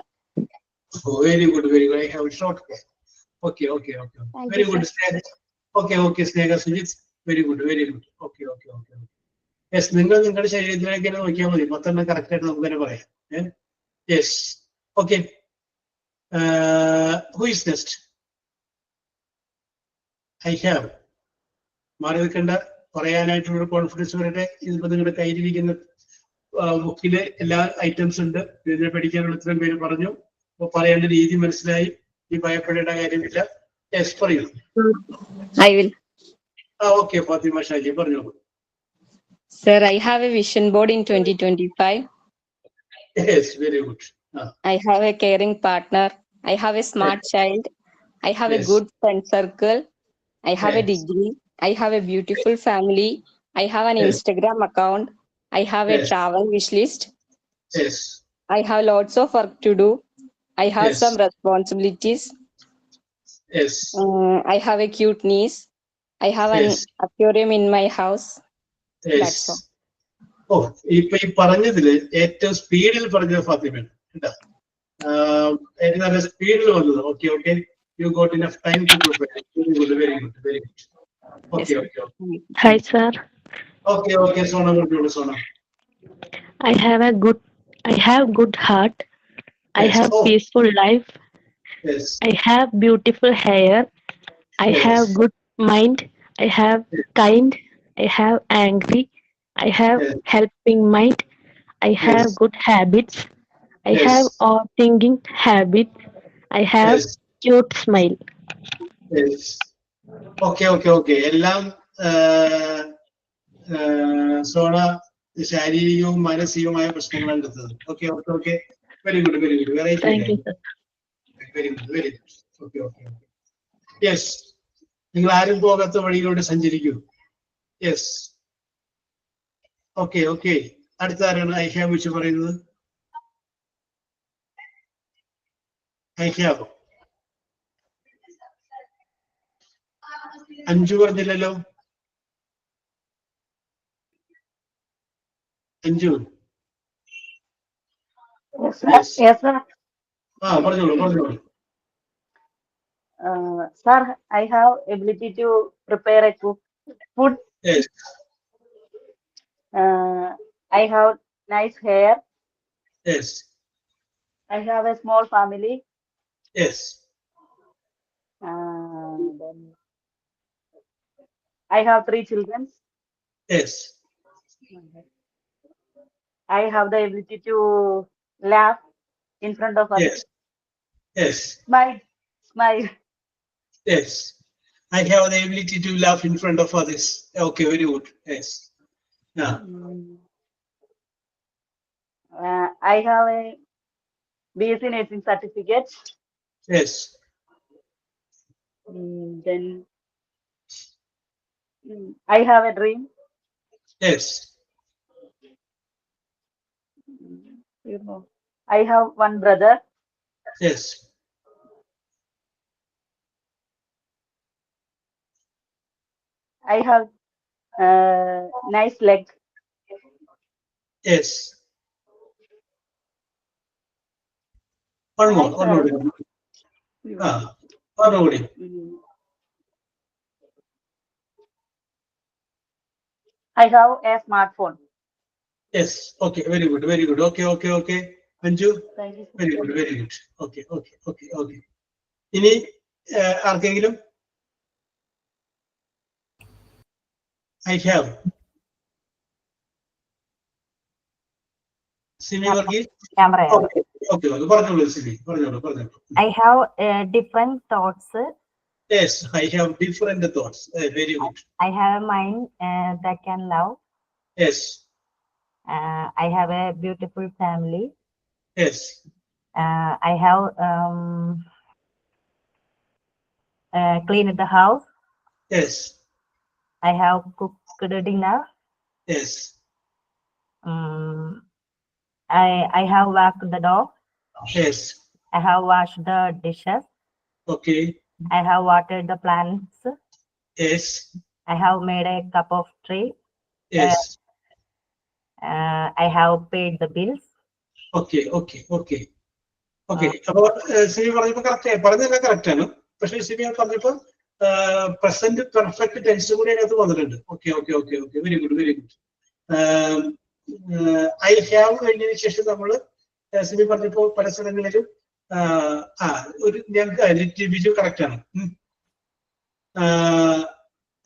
B: Oh, very good. I have short hair. Okay.
D: Thank
B: Very
D: you,
B: good,
D: sir.
B: Sneha. Okay, Sneha, Sujit. Very good. Okay. Yes, നിങ്ങൾ നിങ്ങളുടെ ശരീരത്തിലേക്ക് നോക്കിയാൽ മതി. 10 correct ആയിട്ട് നമുക്ക് തന്നെ പറയാം. Yes. Okay. Who is next? I have. മാറി നിൽക്കേണ്ട, പറയാനായിട്ടുള്ള കോൺഫിഡൻസ് വരട്ടെ. ഇതിപ്പോ നിങ്ങളുടെ കയ്യിലിരിക്കുന്ന ബുക്കില് എല്ലാ ഐറ്റംസ് ഉണ്ട്. ഇതിനെ പഠിക്കാനുള്ള ഇത്രയും പേര് പറഞ്ഞു. അപ്പൊ പറയേണ്ട രീതി മനസ്സിലായി. ഈ ഭയപ്പെടേണ്ട കാര്യമില്ല. യെസ്, പറയൂ.
L: I will.
B: Okay, Fathima Shaji പറഞ്ഞോളൂ.
L: Sir, I have a vision board in 2025.
B: Yes, very good.
L: I have a caring partner. I have a smart child. I have a
B: Yes.
L: good friend circle. I have a
B: Yes.
L: degree. I have a beautiful family. I have an
B: Yes.
L: Instagram account. I have a
B: Yes.
L: travel wish list.
B: Yes.
L: I have lots of work to do. I have
B: Yes.
L: some responsibilities.
B: Yes.
L: I have a cute niece. I have an
B: Yes.
L: aquarium in my house.
B: Yes.
L: That's all.
B: ഇപ്പൊ ഈ പറഞ്ഞതില് ഏറ്റവും സ്പീഡിൽ പറഞ്ഞത് ഫാത്തിമയാണ് കേട്ടോ. ഏറ്റവും നല്ല സ്പീഡിൽ വന്നത്. Okay. You got enough time to prepare. Very good, very good, very good. Okay, okay, okay.
C: Hi, sir.
B: Okay, okay, Sona, Sona.
C: I have good heart. I
B: Yes.
C: have
B: Oh,
C: peaceful life.
B: yes.
C: I have beautiful hair. I
B: Yes.
C: have good mind. I have kind. I have angry. I have
B: Yes.
C: helping mind. I have
B: Yes.
C: good habits. I have
B: Yes.
C: overthinking habit. I have
B: Yes.
C: cute smile.
B: Yes. Okay, okay, okay. എല്ലാം സോണ ശാരീരികവും മാനസികവുമായ പ്രശ്നങ്ങളാണ് എടുത്തത്. Okay, okay, okay. Very good, very good. Variety
C: Thank you, sir.
B: Very good, very good. Okay, okay, okay. Yes, നിങ്ങൾ ആരും പോകാത്ത വഴിയിലൂടെ സഞ്ചരിക്കൂ. Yes. Okay, okay. അടുത്ത ആരാണ് ഐ ഹാവ് വെച്ച് പറയുന്നത്? I have. അഞ്ചു പറഞ്ഞില്ലല്ലോ. അഞ്ചു.
F: Yes, sir.
B: ആ, പറഞ്ഞോളൂ, പറഞ്ഞോളൂ.
F: Sir, I have ability to prepare a food.
B: Yes.
F: I have nice hair.
B: Yes.
F: I have a small family.
B: Yes.
F: Then I have 3 children.
B: Yes.
F: I have the ability to laugh in front of others.
B: Yes. Yes.
F: Smile.
B: Yes. I have the ability to laugh in front of others. Okay, very good. Yes. Yeah.
F: I have a BSc nursing certificate.
B: Yes.
F: Then I have a dream.
B: Yes.
F: I have one brother.
B: Yes.
F: I have nice leg.
B: Yes. One more. One more. One more.
F: I have a smartphone.
B: Yes. Okay. Very good. Very good. Okay. Okay. Okay. Anju.
F: Thank you.
B: Very good. Very good. Okay. Okay. Okay. Okay. ഇനി ആർക്കെങ്കിലും? I have. Simi Varghese.
F: Camera.
B: Okay. Okay. പറഞ്ഞോളൂ സിമി. പറഞ്ഞോളൂ.
F: I have different thoughts.
B: Yes, I have different thoughts. Very good.
F: I have a mind that can love.
B: Yes.
F: I have a beautiful family.
B: Yes.
F: I have cleaned the house.
B: Yes.
F: I have cooked dinner.
B: Yes.
F: I have walked the dog.
B: Yes.
F: I have washed the dishes.
B: Okay.
F: I have watered the plants.
B: Yes.
F: I have made a cup of tea.
B: Yes.
F: I have paid the bills.
B: Okay. Okay. Okay. Okay. അപ്പോൾ സിമി പറഞ്ഞപ്പോൾ പറഞ്ഞതെല്ലാം correct ആണ്. പക്ഷേ സിമി പറഞ്ഞപ്പോൾ present perfect tense കൂടി അതിനകത്ത് വന്നിട്ടുണ്ട്. Okay. Okay. Okay. Okay. Very good. Very good. I have കഴിഞ്ഞതിന് ശേഷം നമ്മൾ സിമി പറഞ്ഞപ്പോൾ പല സ്ഥലങ്ങളിലും ഒരു ഞങ്ങൾക്ക് ബിജു കറക്റ്റ് ആണ്.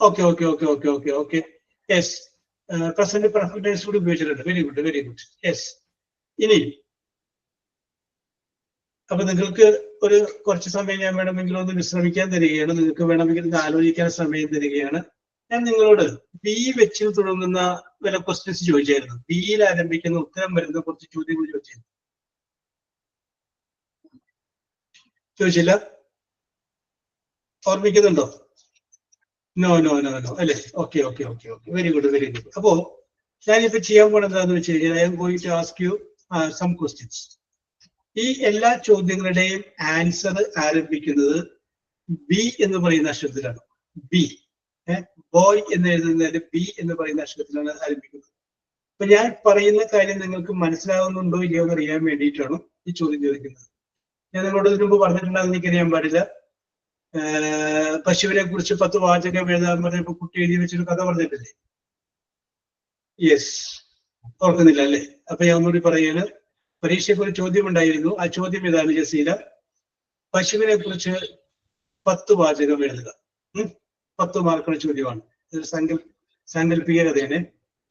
B: Okay. Okay. Okay. Okay. Okay. Okay. Yes. Present perfect tense കൂടി ഉപയോഗിച്ചിട്ടുണ്ട്. Very good. Very good. Yes. ഇനി അപ്പൊ നിങ്ങൾക്ക് ഒരു കുറച്ച് സമയം ഞാൻ വേണമെങ്കിൽ ഒന്ന് വിശ്രമിക്കാൻ തരികയാണ്. നിങ്ങൾക്ക് വേണമെങ്കിൽ ഒന്ന് ആലോചിക്കാൻ സമയം തരികയാണ്. ഞാൻ നിങ്ങളോട് ബി വെച്ച് തുടങ്ങുന്ന ചില ക്വസ്റ്റ്യൻസ് ചോദിച്ചായിരുന്നു. ബിയിൽ ആരംഭിക്കുന്ന ഉത്തരം വരുന്ന കുറച്ച് ചോദ്യങ്ങൾ ചോദിച്ചില്ല? ഓർമ്മിക്കുന്നുണ്ടോ? നോ അല്ലേ? Okay. Okay. Okay. Okay. Very good. Very good. അപ്പോ ഞാനിപ്പോ ചെയ്യാൻ പോണത് എന്താണെന്ന് വെച്ച് കഴിഞ്ഞാൽ I am going to ask you some questions. ഈ എല്ലാ ചോദ്യങ്ങളുടെയും ആൻസർ ആരംഭിക്കുന്നത് ബി എന്ന് പറയുന്ന അക്ഷരത്തിലാണ്. ബി ബോയ് എന്ന് എഴുതുന്നതിന് ബി എന്ന് പറയുന്ന അക്ഷരത്തിലാണ് ആരംഭിക്കുന്നത്. അപ്പൊ ഞാൻ പറയുന്ന കാര്യം നിങ്ങൾക്ക് മനസ്സിലാവുന്നുണ്ടോ ഇല്ലയോ എന്ന് അറിയാൻ വേണ്ടിയിട്ടാണ് ഈ ചോദ്യം ചോദിക്കുന്നത്. ഞാൻ നിങ്ങളോട് ഇതിനു മുമ്പ് പറഞ്ഞിട്ടുണ്ടെന്ന് എനിക്കറിയാൻ പാടില്ല. പശുവിനെ കുറിച്ച് 10 വാചകം എഴുതാൻ പറഞ്ഞപ്പോ കുട്ടി എഴുതി വെച്ചൊരു കഥ പറഞ്ഞിട്ടില്ലേ? യെസ്, ഓർക്കുന്നില്ല അല്ലേ? അപ്പൊ ഞാൻ ഒന്നുകൂടി പറയാണ്. പരീക്ഷയ്ക്ക് ഒരു ചോദ്യം ഉണ്ടായിരുന്നു. ആ ചോദ്യം ഇതാണ് ജസീല, പശുവിനെ കുറിച്ച് 10 വാചകം എഴുതുക. 10 മാർക്കുള്ള ചോദ്യമാണ്. ഇതൊരു സാങ്കല്പിക കഥയാണ്.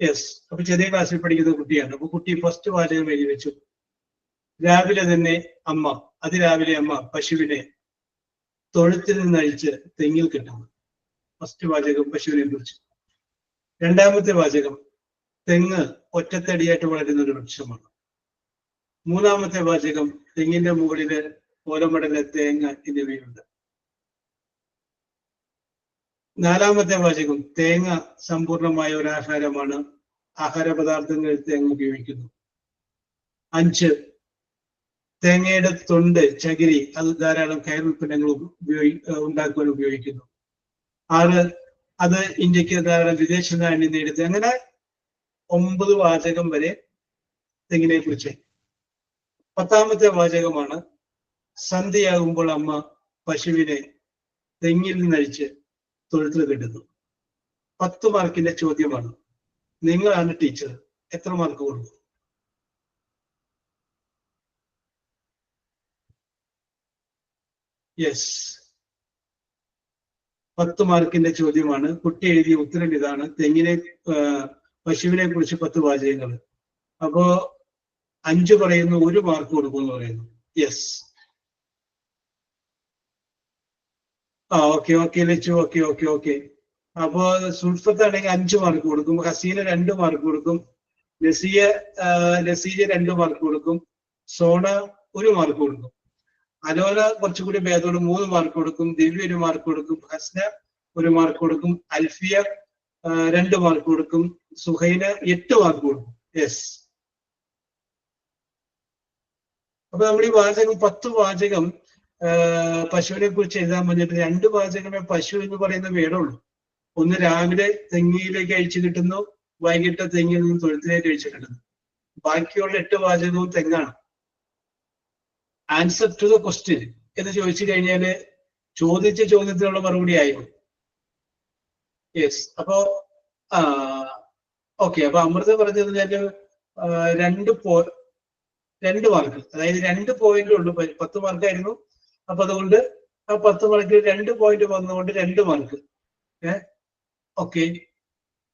B: യെസ്. അപ്പൊ ചെറിയ ക്ലാസ്സിൽ പഠിക്കുന്ന കുട്ടിയാണ്. അപ്പൊ കുട്ടി ഫസ്റ്റ് വാചകം എഴുതി വെച്ചു. രാവിലെ തന്നെ അതിരാവിലെ അമ്മ പശുവിനെ തൊഴുത്തിൽ നിന്ന് അഴിച്ച് തെങ്ങിൽ കെട്ടുന്നു. ഫസ്റ്റ് വാചകം പശുവിനെ കുറിച്ച്. രണ്ടാമത്തെ വാചകം തെങ്ങ് ഒറ്റത്തടിയായിട്ട് വളരുന്ന ഒരു വൃക്ഷമാണ്. മൂന്നാമത്തെ വാചകം തെങ്ങിന്റെ മുകളില് ഓലമടല് തേങ്ങ എന്നിവയുണ്ട്. നാലാമത്തെ വാചകം തേങ്ങ സമ്പൂർണമായ ഒരു ആഹാരമാണ്. ആഹാര പദാർത്ഥങ്ങൾ തേങ്ങ ഉപയോഗിക്കുന്നു. 5 തേങ്ങയുടെ തൊണ്ട് ചകിരി അത് ധാരാളം കയർ ഉൽപ്പന്നങ്ങൾ ഉണ്ടാക്കുവാൻ ഉപയോഗിക്കുന്നു. 6 അത് ഇന്ത്യക്ക് ധാരാളം വിദേശ നാണ്യം നേടുന്നത്. അങ്ങനെ 9 വാചകം വരെ തെങ്ങിനെ കുറിച്ച്. 10ാമത്തെ വാചകമാണ് സന്ധ്യയാകുമ്പോൾ അമ്മ പശുവിനെ തെങ്ങിൽ നിന്നഴിച്ച് തൊഴുത്തിൽ കെട്ടുന്നു. 10 മാർക്കിന്റെ ചോദ്യമാണ്. നിങ്ങളാണ് ടീച്ചർ, എത്ര മാർക്ക് കൊടുക്കും? യെസ്, 10 മാർക്കിന്റെ ചോദ്യമാണ്. കുട്ടി എഴുതിയ ഉത്തരം ഇതാണ്. പശുവിനെ കുറിച്ച് 10 വാചകങ്ങൾ. അപ്പോ 5 പറയുന്നു, 1 മാർക്ക് കൊടുക്കുമെന്ന് പറയുന്നു. യെസ്. ഓക്കെ ലച്ചു. ഓക്കെ. അപ്പോ സുൽഫത്താണെങ്കിൽ 5 മാർക്ക് കൊടുക്കും. ഹസീന 2 മാർക്ക് കൊടുക്കും. നസീജ 2 മാർക്ക് കൊടുക്കും. സോണ 1 മാർക്ക് കൊടുക്കും. അലോല കുറച്ചുകൂടി ഭേദോട് 3 മാർക്ക് കൊടുക്കും. ദിവ്യ 1 മാർക്ക് കൊടുക്കും. ഹസ്ന 1 മാർക്ക് കൊടുക്കും. അൽഫിയ 2 മാർക്ക് കൊടുക്കും. സുഹൈന 8 മാർക്ക് കൊടുക്കും. യെസ്. അപ്പൊ നമ്മൾ ഈ വാചകം 10 വാചകം പശുവിനെ കുറിച്ച് എഴുതാൻ പറഞ്ഞിട്ട് 2 വാചകമേ പശു എന്ന് പറയുന്ന വേടുള്ളൂ. ഒന്ന് രാവിലെ തെങ്ങിയിലേക്ക് അഴിച്ചു കിട്ടുന്നു, വൈകിട്ട് തെങ്ങിൽ നിന്ന് തൊഴുത്തിലേക്ക് അഴിച്ചു കിട്ടുന്നു. ബാക്കിയുള്ള 8 വാചകവും തെങ്ങാണ്. ആൻസർ ടു ദ ക്വസ്റ്റ്യൻ എന്ന് ചോദിച്ചു കഴിഞ്ഞാല് ചോദിച്ച ചോദ്യത്തിനുള്ള മറുപടി ആയിരുന്നു. യെസ്. അപ്പോ ഓക്കെ. അപ്പൊ അമൃത പറഞ്ഞത് ഞാൻ 2 മാർക്ക്, അതായത് 2 പോയിന്റ് ഉള്ളൂ. 10 മാർക്കായിരുന്നു. അപ്പൊ അതുകൊണ്ട് ആ 10 മാർക്കിൽ 2 പോയിന്റ് വന്നുകൊണ്ട് 2 മാർക്ക്. ഓക്കെ.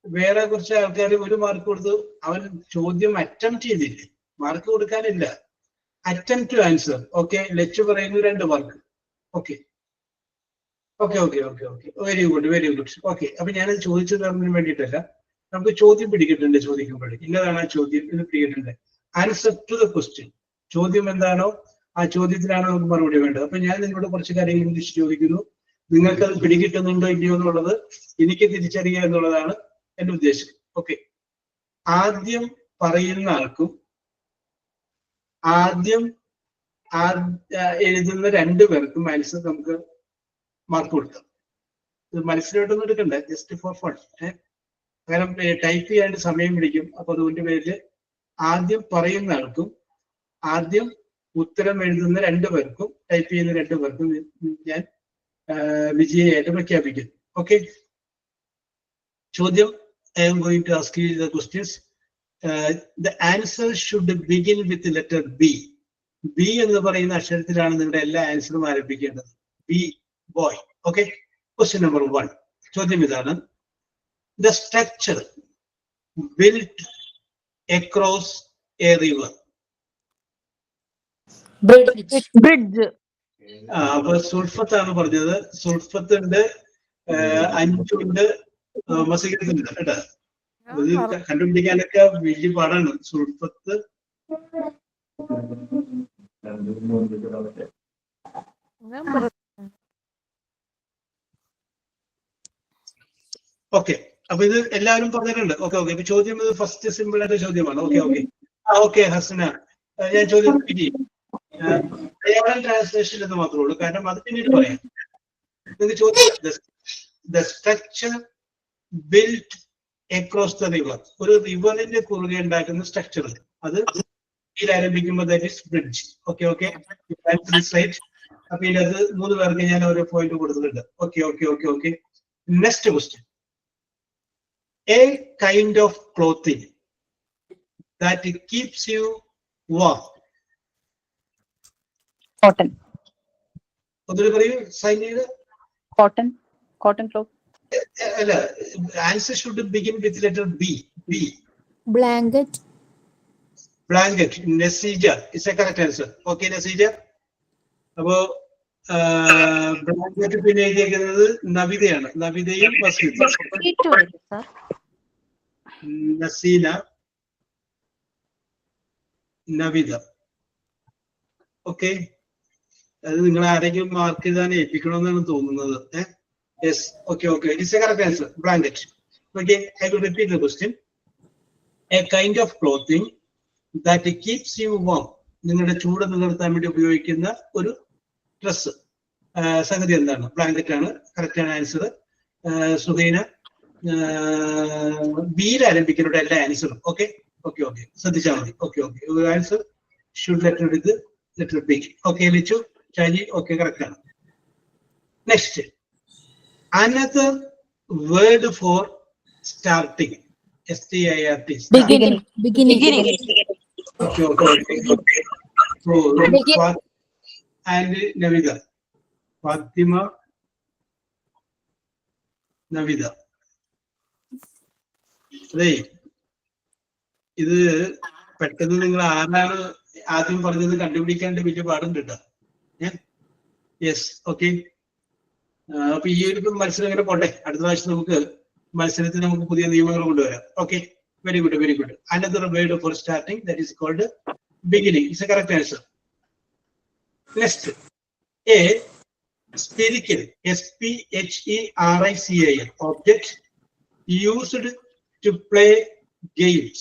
B: വേറെ കുറച്ച് ആൾക്കാർ 1 മാർക്ക് കൊടുത്തു. അവൻ ചോദ്യം അറ്റംപ്റ്റ് ചെയ്തില്ലേ, മാർക്ക് കൊടുക്കാനില്ല. Attempt to answer. Okay. Lachu പറയുന്നു 2 mark. Okay. Very good. Okay. അപ്പൊ ഞാനത് ചോദിച്ചു തരുന്നതിന് വേണ്ടിയിട്ടല്ല, നമുക്ക് ചോദ്യം പിടിക്കിട്ടുണ്ട്. ചോദിക്കുമ്പോഴേ ഇന്നതാണ് ആ ചോദ്യം, ഇത് പിടിക്കിട്ടുണ്ട്. Answer to the question. ചോദ്യം എന്താണോ ആ ചോദ്യത്തിനാണ് നമുക്ക് മറുപടി വേണ്ടത്. അപ്പൊ ഞാൻ നിങ്ങളോട് കുറച്ച് കാര്യങ്ങൾ ഇംഗ്ലീഷ് ചോദിക്കുന്നു. നിങ്ങൾക്ക് അത് പിടികിട്ടുന്നുണ്ടോ ഇല്ലയോ എന്നുള്ളത് എനിക്ക് തിരിച്ചറിയുക എന്നുള്ളതാണ് എന്റെ ഉദ്ദേശം. ഓക്കെ. ആദ്യം പറയുന്ന ആൾക്കും ആദ്യം എഴുതുന്ന 2 പേർക്കും ആൻസർ നമുക്ക് മാർക്ക് കൊടുക്കാം. ഇത് മനസ്സിലോട്ടൊന്നും എടുക്കണ്ടേ, ജസ്റ്റ് ഫോർ ഫൺ. കാരണം ടൈപ്പ് ചെയ്യാണ്ട് സമയം പിടിക്കും. അപ്പൊ അതുകൊണ്ട് പേരില് ആദ്യം പറയുന്ന ആൾക്കും ആദ്യം ഉത്തരം എഴുതുന്ന 2 പേർക്കും ടൈപ്പ് ചെയ്യുന്ന 2 പേർക്കും ഞാൻ വിജയിയായിട്ട് പ്രഖ്യാപിക്കുന്നു. ഓക്കെ. ചോദ്യം I am going to ask you the questions. The answer should begin with the letter B. B എന്ന് പറയുന്ന അക്ഷരത്തിലാണ് നിങ്ങളുടെ എല്ലാ ആൻസറും ആരംഭിക്കേണ്ടത്. B, boy. Okay. Question number 1. ചോദ്യം ഇതാണ്. The structure built across a river.
I: Bridge.
B: അപ്പൊ സുൽഫത്താണ് പറഞ്ഞത്. സുൽഫത്തുണ്ട്, 5 ഉണ്ട്, മസീകത്തുണ്ട് കേട്ടോ. ഇത് കണ്ടുപിടിക്കാനൊക്കെ വലിയ പാടാണ്. സുൽഫത്ത് ഓക്കെ. അപ്പൊ ഇത് എല്ലാവരും പറഞ്ഞിട്ടുണ്ട്. ഓക്കെ. ഇപ്പൊ ചോദ്യം ഇത് ഫസ്റ്റ് സിമ്പിൾ ആയിട്ട് ചോദ്യമാണ്. ഓക്കെ. ഹസന, ഞാൻ ചോദ്യം ട്രാൻസ്ലേഷൻ എന്ന് മാത്രമേ ഉള്ളൂ, കാരണം അത് പിന്നീട് പറയാം. നിങ്ങൾക്ക് ചോദ്യം the structure built across the river. ഒരു റിവറിന്റെ കുറുകെ ഉണ്ടാക്കുന്ന സ്ട്രക്ചർ, അത് ആരംഭിക്കുമ്പോൾ ദാറ്റ് ഈസ് ബ്രിഡ്ജ്. ഓക്കെ. അപ്പൊ ഇതിനകത്ത് 3 പേർക്ക് ഞാൻ ഓരോ പോയിന്റ് കൊടുത്തിട്ടുണ്ട്. Okay okay okay okay. Next question. A kind of clothing that keeps you warm.
F: Cotton.
B: ഒന്നുകൂടി പറയൂ സൈൻ ചെയ്ത്.
F: Cotton. Cotton cloth.
B: അല്ല, answer should begin with letter B. B.
I: Blanket.
B: Blanket. Nesija is a correct answer. Okay, Nesija. അപ്പോ blanket പിന്നെ എഴുതിയിരിക്കുന്നത് നവിതയാണ്. നവിതയും Naseena, Navitha. Okay, അത് നിങ്ങൾ ആരെങ്കിലും മാർക്ക് എഴുതാൻ ഏൽപ്പിക്കണമെന്നാണ് തോന്നുന്നത്. Yes, okay okay, it's A correct answer. Blanket. Okay, I will repeat the question. A kind of clothing that keeps you warm. നിങ്ങളുടെ ചൂട് നിലനിർത്താൻ വേണ്ടി ഉപയോഗിക്കുന്ന ഒരു ഡ്രസ്. സംഗതി എന്താണ്? ബ്ലാങ്കറ്റ് ആണ്. കറക്റ്റ് ആണ് ആൻസർ. സുഹൈന ബിയിൽ ആരംഭിക്കുന്ന എല്ലാ ആൻസറും. ഓക്കെ ഓക്കെ ഓക്കെ, ശ്രദ്ധിച്ചാൽ മതി. Okay okay, answer should letter with letter B. Okay Lichu, Shaji, okay correct ആണ്. Next, another word for starting. STIRT.
I: Beginning.
B: Okay, okay, okay. So, and Navida. Fatima, Navida. അതെ, ഇത് പെട്ടെന്ന് നിങ്ങൾ ആരാണ് ആദ്യം പറഞ്ഞത് കണ്ടുപിടിക്കാണ്ട് വലിയ പാടുണ്ട് കേട്ടോ. Yes, okay. അപ്പൊ ഈ ഒരു മത്സരം ഇങ്ങനെ പോട്ടെ. അടുത്ത പ്രാവശ്യം നമുക്ക് മത്സരത്തിന് നമുക്ക് പുതിയ നിയമങ്ങൾ കൊണ്ടുവരാം. Okay, very good, very good. Another word for starting that is called beginning. Is a correct answer. Next, a spherical, SPHERICAL object used to play games.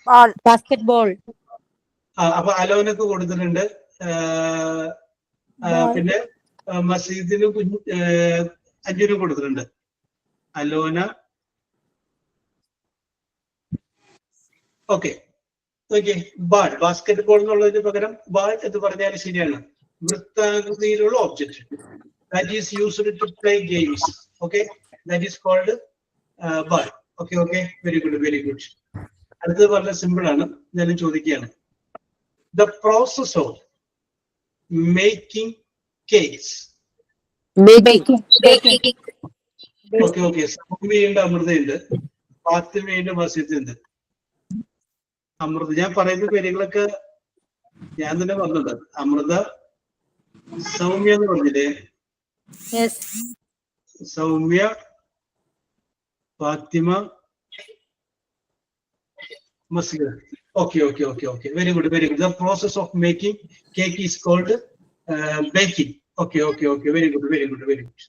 I: Ball. Basketball.
B: അപ്പൊ അലോനക്ക് കൊടുത്തിട്ടുണ്ട്. പിന്നെ മസീദിനും അഞ്ജുനും കൊടുത്തിട്ടുണ്ട്. Alona. Okay okay, ball. Basket ball എന്നുള്ളതിന് പകരം ball എന്ന് പറഞ്ഞാൽ ശരിയാണ്. വൃത്താകൃതിയിലുള്ള object that is used to play games. Okay, that is called ball. Okay okay, very good, very good. അടുത്തത് വളരെ സിമ്പിൾ ആണ്, ഞാൻ ചോദിക്കുകയാണ്. The process of making cakes. Okay okay, സൗമ്യയുണ്ട്, അമൃതയുണ്ട്, ഫാത്തിമയുണ്ട്, മസീദുണ്ട്. അമൃത, ഞാൻ പറയുന്ന പേരുകളൊക്കെ ഞാൻ തന്നെ പറഞ്ഞത്. അമൃത, സൗമ്യ എന്ന് പറഞ്ഞില്ലേ? Soumya, Fathima, Maseed. Okay okay okay okay, very good, very good. The process of making cake is called baking. Okay okay okay, very good, very good, very good.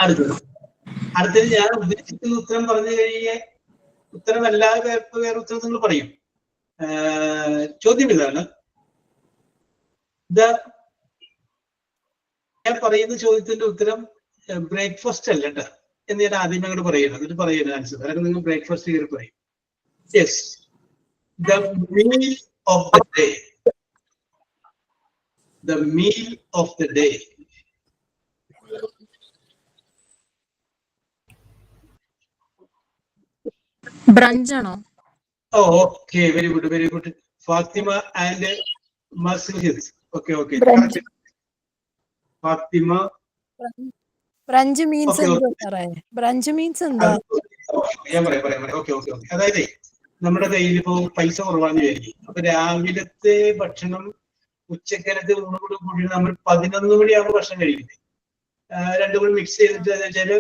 B: അടുത്തത് ഞാൻ ഉദ്ദേശിക്കുന്ന ഉത്തരം പറഞ്ഞു കഴിഞ്ഞാൽ ഉത്തരമല്ലാതെ വേറെ ഉത്തരം നിങ്ങൾ പറയും. ചോദ്യം ഇതാണ്. ഞാൻ പറയുന്ന ചോദ്യത്തിന്റെ ഉത്തരം ബ്രേക്ക്ഫാസ്റ്റ് അല്ല കേട്ടോ എന്ന് ഞാൻ ആദ്യമേ അങ്ങോട്ട് പറയുന്നത്. എന്നിട്ട് പറയുന്നത് ആൻസർ. അതായത് നിങ്ങൾ ബ്രേക്ക്ഫാസ്റ്റ് കയറി പറയും. Yes, the meal of the day. The meal of the day.
I: Brunch ആണോ?
B: Oh, okay, very good, very good. Fatima and Masjid. Okay, okay. Fatima.
E: Brunch means brunch means എന്താ?
B: ഞാൻ പറയാം. Okay okay okay. അതായത് നമ്മുടെ കയ്യിൽ ഇപ്പോ പൈസ കുറവാന്ന് വിചാരിക്കും. അപ്പൊ രാവിലത്തെ ഭക്ഷണം ഉച്ചക്കലത്തെ ഊണോട് കൂടി നമ്മൾ 11 മണിയാകുമ്പോൾ ഭക്ഷണം കഴിക്കുന്നത്. രണ്ടും കൂടി മിക്സ് ചെയ്തിട്ട് വെച്ചാല്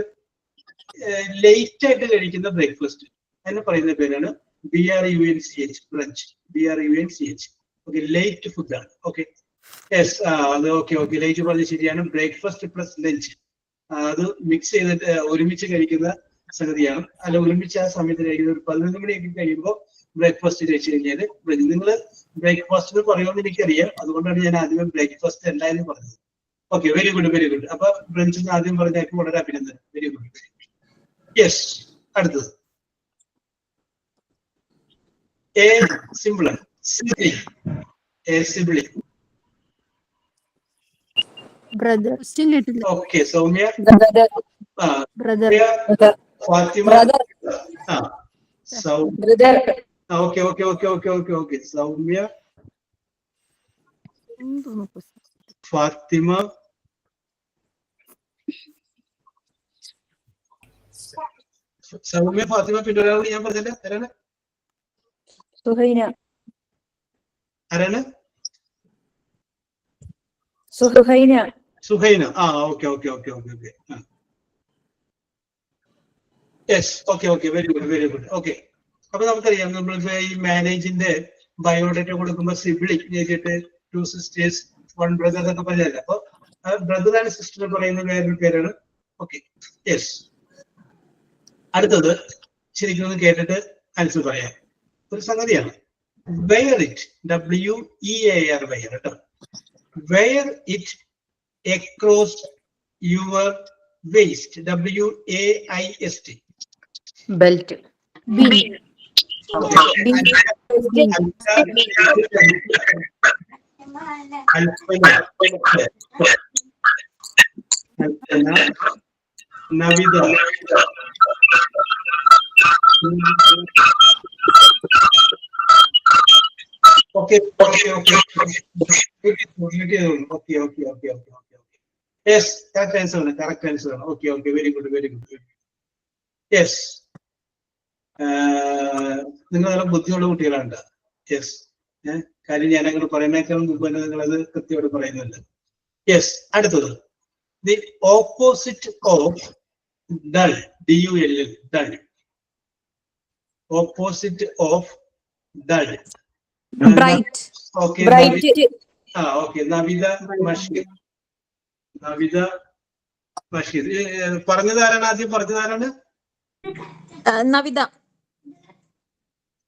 B: ലേറ്റ് ആയിട്ട് കഴിക്കുന്ന ബ്രേക്ക്ഫാസ്റ്റ്. അതിന് പറയുന്ന പേരാണ് BRUNCH, brunch. BRUNCH. Okay, late food ആണ്. ഓക്കെ, യെസ്, അത് ഓക്കെ ഓക്കെ, ലേറ്റ് പറഞ്ഞത് ശരിയാണ്. ബ്രേക്ക്ഫാസ്റ്റ് പ്ലസ് ലഞ്ച് അത് മിക്സ് ചെയ്തിട്ട് ഒരുമിച്ച് കഴിക്കുന്ന സംഗതിയാണ്. അല്ല, ഒരുമിച്ച് ആ സമയത്ത് കഴിക്കുന്നത്. ഒരു 11 മണിയൊക്കെ കഴിയുമ്പോൾ ബ്രേക്ക്ഫാസ്റ്റ് കഴിച്ചു കഴിഞ്ഞാൽ നിങ്ങൾ ബ്രേക്ക്ഫാസ്റ്റ് പറയുമെന്ന് എനിക്കറിയാം. അതുകൊണ്ടാണ് ഞാൻ ആദ്യമേ ബ്രേക്ക്ഫാസ്റ്റ് അല്ല എന്ന് പറഞ്ഞത്. Okay, very good, very good. അപ്പൊ ബ്രഞ്ച് ആദ്യം പറഞ്ഞാൽ വളരെ അഭിനന്ദനം. Very good. യെസ്, അടുത്തത് a symbol, sibling. A sibling.
E: Brother.
B: Okay, Soumya.
A: Brother.
E: Brother.
B: Fatima.
A: Brother. Brother.
B: Okay. Soumya. Fatima. Soumya, Fatima, പിന്നെ ഒരാൾ ഞാൻ പറഞ്ഞില്ല. ആരാണ്? ആരാണ്? Suhaina. Okay. Yes, okay. Very good. Okay. അപ്പൊ നമുക്കറിയാം നമ്മളിപ്പോ ഈ മാരേജിന്റെ ബയോഡേറ്റ കൊടുക്കുമ്പോ സിബ്ലിംഗ് എഴുതിയിട്ട് 2 sisters 1 brother എന്നൊക്കെ പറഞ്ഞല്ലേ. അപ്പൊ ബ്രദർ ആൻഡ് സിസ്റ്റർ പറയുന്ന വേറൊരു പേരാണ്. Okay, yes. അടുത്തത് ശരിക്കും ഒന്ന് കേട്ടിട്ട് ആൻസർ പറയാം. ഒരു സംഗതിയാണ് വെയർ ഇറ്റ്, WEAR വെയർ കേട്ടോ. Wear it across your waist, WAIST.
A: Belt.
B: Navida. Okay. Yes, correct answer. Okay, very good. Yes. നിങ്ങൾ നല്ല ബുദ്ധിയുള്ള കുട്ടികളാണ്. യെസ്, കാര്യം ഞാൻ അങ്ങനെ പറയുന്നേക്കാളും മുമ്പ് തന്നെ നിങ്ങളത് കൃത്യമായിട്ട് പറയുന്നുണ്ട്. യെസ്, അടുത്തത് the opposite of dull, DULL, dull. Opposite of dull.
I: Bright.
B: Okay, okay. Navitha Masheed. പറഞ്ഞതാരാണ്? ആദ്യം പറഞ്ഞതാരാണ്?
I: നവിത.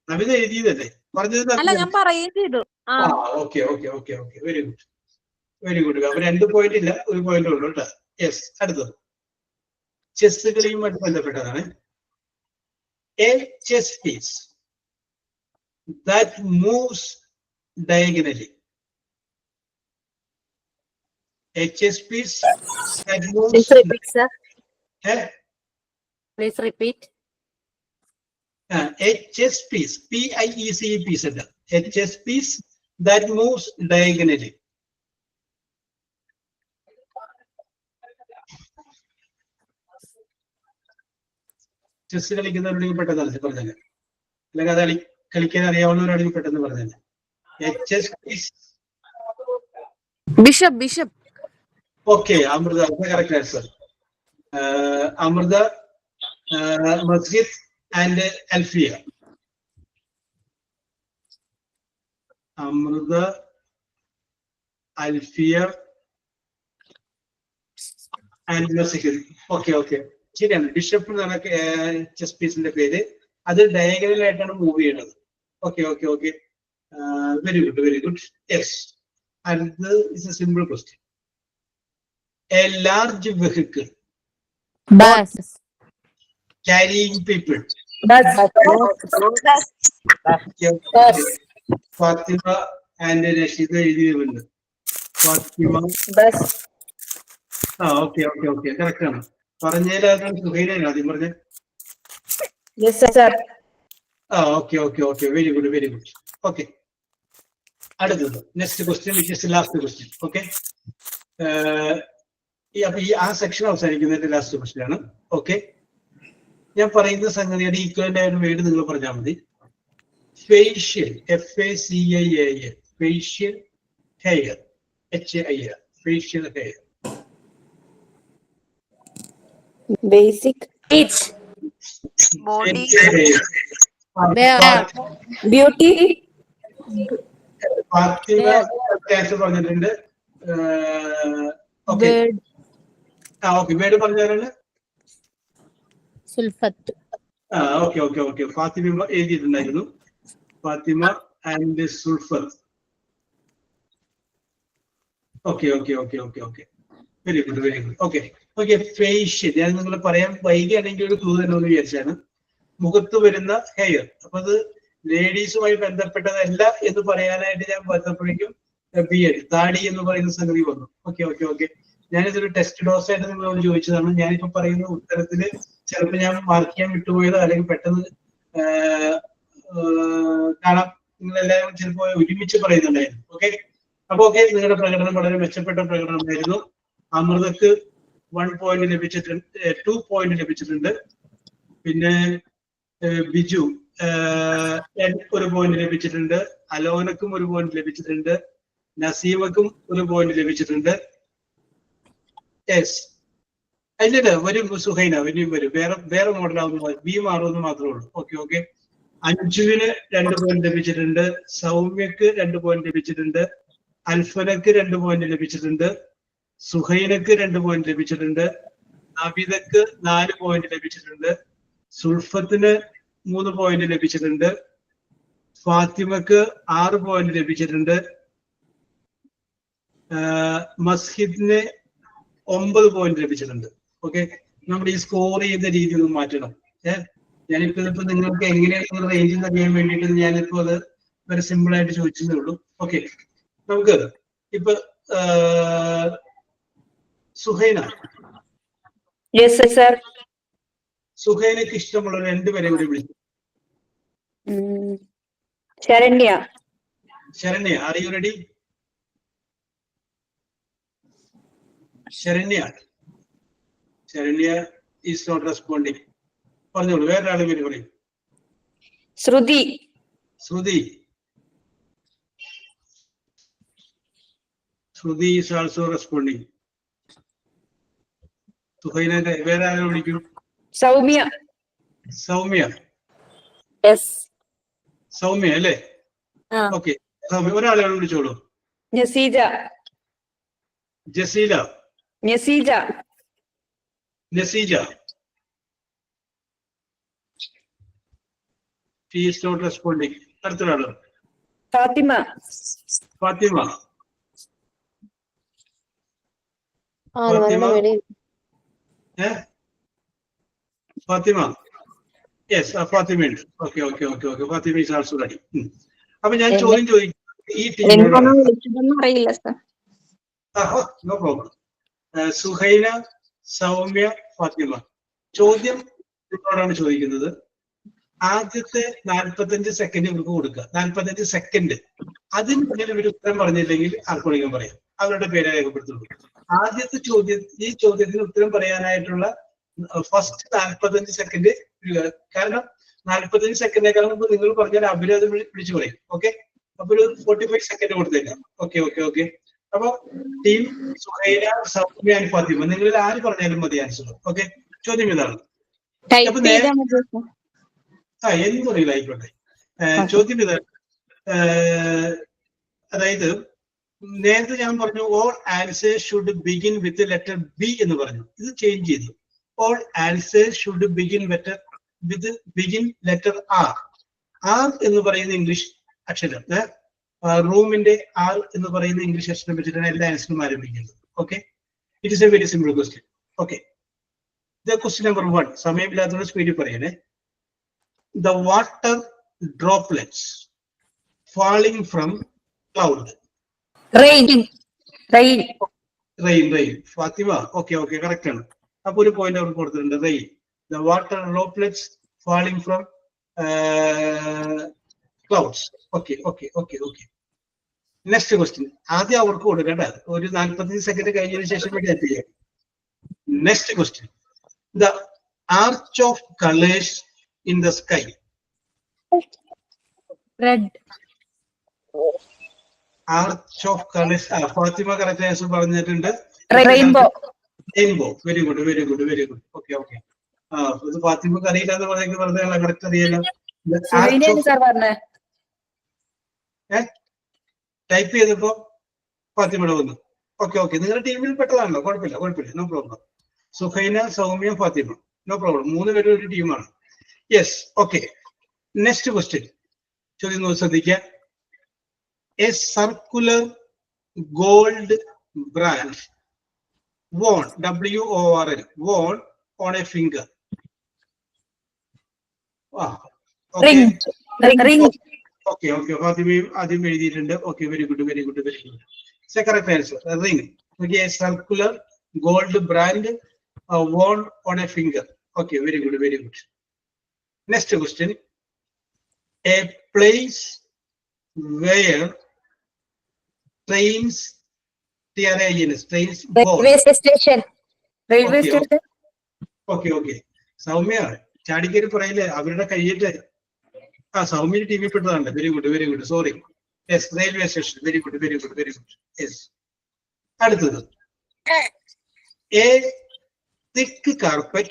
B: നവിത എഴുതിയതല്ലേ? പറഞ്ഞത്
I: അല്ല, ഞാൻ പറയുകയും ചെയ്തു.
B: ഓക്കെ. Very good. അപ്പൊ 2 പോയിന്റ് ഇല്ല, 1 പോയിന്റ് ഉള്ളൂ കേട്ടോ. യെസ്, അടുത്തത് ചെസ് കളിയുമായിട്ട് ബന്ധപ്പെട്ടതാണ്. A chess piece that moves diagonally. A chess piece that moves.
A: Please repeat, sir. Please repeat.
B: A chess piece, PIECE piece. A chess piece that moves diagonally. Chess കളിക്കുന്നവരോട് പെട്ടെന്ന് പറഞ്ഞത്, അല്ലെങ്കിൽ അത് കളിക്കാൻ അറിയാവുന്നവരാണെങ്കിൽ പെട്ടെന്ന് പറഞ്ഞത്. A chess piece.
E: Bishop.
B: Okay, Amrita, correct answer. Amrita, Masjid and Alfia. Amrita, Alfia and Masjid. Okay. ശരിയാണ്. Bishop എന്നാണ് ചെസ് പീസിന്റെ പേര്. അത് ഡയഗണൽ ആയിട്ടാണ് മൂവ് ചെയ്യുന്നത്. Okay. Very good. Yes. And this is a simple question. A large vehicle.
I: Bus.
B: Carrying people.
A: Bus.
B: Fatima and Rashida എഴുതിയതുണ്ട്. Fatima.
A: Bus.
B: Okay. Correct ആണ്. പറഞ്ഞതിലാണ് സുഹൈനാണ് ആദ്യം പറഞ്ഞത്.
A: Yes, sir.
B: Okay. Very good. Okay. അടുത്തത് next question, which is last question. Okay, അപ്പൊ ഈ ആ section അവസാനിക്കുന്നതിന്റെ last question ആണ്. Okay, ഞാൻ പറയുന്ന സംഗതിയുടെ ഈക്വലന്റ് ആയ ഒരു വേർഡ് നിങ്ങൾ പറഞ്ഞാൽ മതി. Facial, FACIAL, facial hair, HAIR, facial hair.
A: Basic. It.
K: Body.
A: Beauty.
B: Fathima cash പറഞ്ഞിട്ടുണ്ട്. ഓക്കെ, വേർഡ് പറഞ്ഞാലാണ്
J: സുൽഫത്ത്.
B: ഓക്കെ. ഫാത്തിമ എഴുതിയിട്ടുണ്ടായിരുന്നു. Fathima and Sulfath. Okay. Very good. Okay. Facial ഞാൻ നിങ്ങൾ പറയാൻ വൈകിയാണെങ്കിൽ ഒരു ക്ലൂ തന്നെ ഒന്ന് വിചാരിച്ചാണ്. മുഖത്ത് വരുന്ന ഹെയർ. അപ്പൊ അത് ലേഡീസുമായി ബന്ധപ്പെട്ടതല്ല എന്ന് പറയാനായിട്ട് ഞാൻ വന്നപ്പോഴേക്കും ബിയർഡ്, താടി എന്ന് പറയുന്ന സംഗതി വന്നു. ഓക്കെ. ഞാനിതൊരു ടെസ്റ്റ് ഡോസ് ആയിട്ട് നിങ്ങളോട് ചോദിച്ചതാണ്. ഞാനിപ്പോ പറയുന്ന ഉത്തരത്തില് ചിലപ്പോൾ ഞാൻ മാർക്ക് ചെയ്യാൻ വിട്ടുപോയതോ അല്ലെങ്കിൽ പെട്ടെന്ന് കാണാം നിങ്ങളെല്ലാവരും ചിലപ്പോൾ ഒരുമിച്ച് പറയുന്നുണ്ടായിരുന്നു. ഓക്കെ, അപ്പൊ ഓക്കെ, നിങ്ങളുടെ പ്രകടനം വളരെ മെച്ചപ്പെട്ട പ്രകടനമായിരുന്നു. അമൃതക്ക് 1 പോയിന്റ് ലഭിച്ചിട്ടുണ്ട്, 2 പോയിന്റ് ലഭിച്ചിട്ടുണ്ട്. പിന്നെ ബിജു 1 പോയിന്റ് ലഭിച്ചിട്ടുണ്ട്. അലോനക്കും 1 പോയിന്റ് ലഭിച്ചിട്ടുണ്ട്. നസീമക്കും 1 പോയിന്റ് ലഭിച്ചിട്ടുണ്ട്. യെസ്, അതിന്റെ വരും സുഹൈന വരും വേറെ മോഡലാവുന്ന ബി മാറുമെന്ന് മാത്രമേ ഉള്ളൂ. Okay okay. അഞ്ജുവിന് 2 പോയിന്റ് ലഭിച്ചിട്ടുണ്ട്. സൗമ്യക്ക് 2 പോയിന്റ് ലഭിച്ചിട്ടുണ്ട്. അൽഫനക്ക് 2 പോയിന്റ് ലഭിച്ചിട്ടുണ്ട്. സുഹൈനക്ക് 2 പോയിന്റ് ലഭിച്ചിട്ടുണ്ട്. അബിദക്ക് 4 പോയിന്റ് ലഭിച്ചിട്ടുണ്ട്. സുൽഫത്തിന് 3 പോയിന്റ് ലഭിച്ചിട്ടുണ്ട്. ഫാത്തിമക്ക് 6 പോയിന്റ് ലഭിച്ചിട്ടുണ്ട്. മസ്ഹിദിന് 9 പോയിന്റ് ലഭിച്ചിട്ടുണ്ട്. ഓക്കെ, നമ്മുടെ ഈ സ്കോർ ചെയ്യുന്ന രീതി ഒന്ന് മാറ്റണം. ഞാനിപ്പോ നിങ്ങൾക്ക് എങ്ങനെയാണ് റേഞ്ചിൽ അറിയാൻ വേണ്ടിയിട്ട് ഞാനിപ്പോ അത് വളരെ സിമ്പിൾ ആയിട്ട് ചോദിച്ചതേ ഉള്ളൂ. ഓക്കെ, നമുക്ക് ഇപ്പൊ സുഹൈന.
A: Yes sir.
B: സുഹൈനക്ക് ഇഷ്ടമുള്ള 2 പേരെ കൂടി വിളിച്ചു.
A: Saranya.
B: Saranya, are you ready? Saranya is not responding. പറഞ്ഞോളൂ, വേറൊരാളെ പേര് പറയും.
A: Shruti.
B: Shruti is also responding. സുഹൈനന്റെ വേറെ ആരെ വിളിക്കും? സൗമ്യ.
A: യെസ്.
B: സൗമ്യ അല്ലേ? ഓക്കെ, സൗമ്യ ഒരാളെ വിളിച്ചോളൂ. Jaseela. Naseeja. She is not responding. അടുത്തൊരാള്. ഫാത്തിമ. ഫാത്തിമ. യെസ്, ഫാത്തിമ ഉണ്ട്. Okay. Fathima is also ready. അപ്പൊ ഞാൻ ചോദ്യം ചോദിക്കും ഈ ടീമിനോട്.
L: അറിയില്ല sir.
B: No problem. Suhaina, Soumya, Fathima. ചോദ്യം നിങ്ങളോടാണ് ചോദിക്കുന്നത്. ആദ്യത്തെ 45 സെക്കൻഡ് ഇവർക്ക് കൊടുക്കുക. 45 സെക്കൻഡ്. അതിനുള്ളിൽ ഇവർ ഉത്തരം പറഞ്ഞില്ലെങ്കിൽ ആർക്കൊളിക്കാൻ പറയാം. അവരുടെ പേരെ രേഖപ്പെടുത്തുള്ളൂ. ആദ്യത്തെ ഈ ചോദ്യത്തിന് ഉത്തരം പറയാനായിട്ടുള്ള ഫസ്റ്റ് 45 സെക്കൻഡ്. കാരണം 45 സെക്കൻഡിനേക്കാൾ മുമ്പ് നിങ്ങൾ പറഞ്ഞാൽ അവരത് വിളിച്ചു പറയും. ഓക്കെ, അപ്പൊ ഒരു 45 സെക്കൻഡ് കൊടുത്തേക്കാം. ഓക്കെ. അപ്പൊ ടീം സുഹൈന, സൗമ്യ, ഫാത്തിമ, നിങ്ങളിൽ ആര് പറഞ്ഞാലും മതി ആൻസർ. ഓക്കെ, ചോദ്യം ഇതാണ്. എന്തൊരു ആയിക്കോട്ടെ. ചോദ്യം ഇതാണ്. അതായത് നേരത്തെ ഞാൻ പറഞ്ഞു all answers should begin with letter B എന്ന് പറഞ്ഞു. ഇത് ചേഞ്ച് ചെയ്തു. All answers should begin letter R. R എന്ന് പറയുന്ന ഇംഗ്ലീഷ് അക്ഷരം, റൂമിന്റെ ആർ എന്ന് പറയുന്ന ഇംഗ്ലീഷ് അക്ഷരം വെച്ചിട്ടാണ് എല്ലാ ആൻസറും ആരംഭിക്കുന്നത്. Okay, it is a very simple question. Okay, ഇത് ക്വസ്റ്റ്യൻ നമ്പർ 1. സമയമില്ലാത്തതുകൊണ്ട് സ്പീഡിൽ പറയണേ. The water droplets falling from cloud.
A: Rain.
B: Fathima, okay, correct ആണ്. അപ്പൊ ഒരു പോയിന്റ് അവർക്ക് കൊടുത്തിട്ടുണ്ട്. Rain. The water droplets falling from clouds. Okay. Next question. ആദ്യം അവർക്ക് കൊടുക്കണ്ട. ഒരു 45 സെക്കൻഡ് കഴിഞ്ഞതിന് ശേഷം വേണ്ടി ചെയ്യാം. Next question. The arch of colors in the sky.
I: Red.
B: Arch of colors. Fathima correct answer പറഞ്ഞിട്ടുണ്ട്.
A: Rainbow.
B: Very good. ഓക്കെ. ഇത് ഫാത്തിമക്ക് അറിയില്ലാന്ന് പറഞ്ഞെങ്കിൽ വെറുതെ കറക്റ്റ് അറിയാലോ. ടൈപ്പ് ചെയ്തപ്പോ ഫാത്തിമയുടെ വന്നു. ഓക്കെ. നിങ്ങളുടെ ടീമിൽ പെട്ടതാണല്ലോ, കുഴപ്പമില്ല. No problem. Suhaina, Soumya, Fathima, no problem. 3 പേരും ഒരു ടീമാണ്. Yes, okay. Next question. ചോദ്യം ശ്രദ്ധിക്കുക. A circular gold brand worn, WORN, worn on a finger.
A: Ring.
B: Okay. ആദ്യം എഴുതിയിട്ടുണ്ട്. Okay, very good. Correct answer. Ring. A circular gold brand worn on a finger. Okay, very good, very good. Next question. A place where trains, trains board.
A: Railway station. Railway
B: Okay,
A: station.
B: Okay, okay. Soumya ചാടിക്കേരി പറയില്ലേ അവരുടെ കയ്യിട്ട് Soumya T V പെട്ടതാണ്. Very good, very good. Sorry. Yes, railway station. Very good, very good, very good. Yes. അടുത്തത്. A thick carpet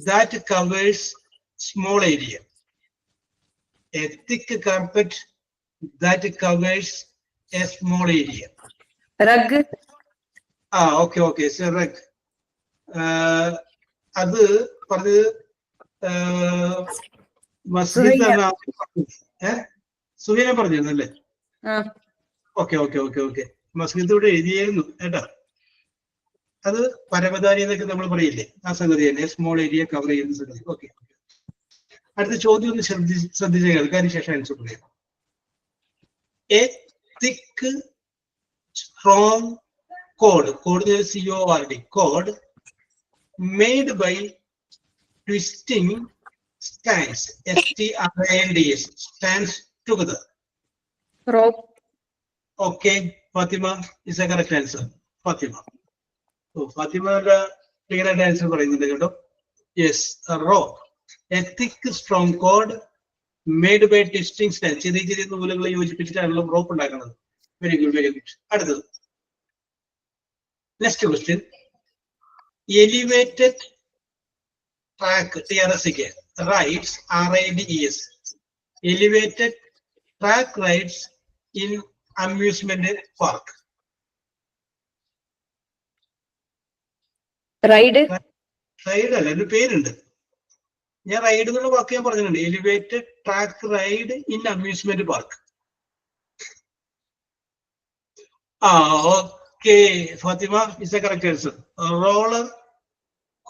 B: that covers small area. A thick carpet that covers a small area.
A: Rug.
B: Okay, okay. So rug. അത് പറഞ്ഞത് സുഹീന പറഞ്ഞിരുന്നല്ലേ? Okay okay okay okay. Masjid ഇവിടെ എഴുതിയായിരുന്നു കേട്ടാ. അത് പരമധാനി എന്നൊക്കെ നമ്മൾ പറയില്ലേ, ആ സംഗതി തന്നെ, സ്മോൾ ഏരിയ കവർ ചെയ്യുന്ന സംഗതി. ഓക്കെ. അടുത്ത ചോദ്യം ഒന്ന് ശ്രദ്ധിച്ച കേൾക്കാൻ ശേഷം ആൻസർ പറയാം. A thick strong code, CORD, code made by twisting strands, STRANDS, strands together.
A: Rope.
B: Okay, Fatima is a correct answer. Fatima. So Fatima clear answer പറയുന്നുണ്ട് കേട്ടോ. Yes, a rope. A thick strong cord made by twisting strands. ചെറിയ ചെറിയ നൂലുകളെ യോജിപ്പിച്ചിട്ടാണല്ലോ rope ഉണ്ടാക്കുന്നത്. Very good, very good. അടുത്തത്. Next question. Elevated track, TRSK, rides, RIDES. Elevated track rides in amusement park.
A: Ride.
B: Ride അല്ല, ഒരു പേരുണ്ട്. ഞാൻ റൈഡ് എന്നുള്ള വാക്ക് ഞാൻ പറഞ്ഞിട്ടുണ്ട്. Elevated track ride in amusement park. Okay, Fathima is a correct answer. Roller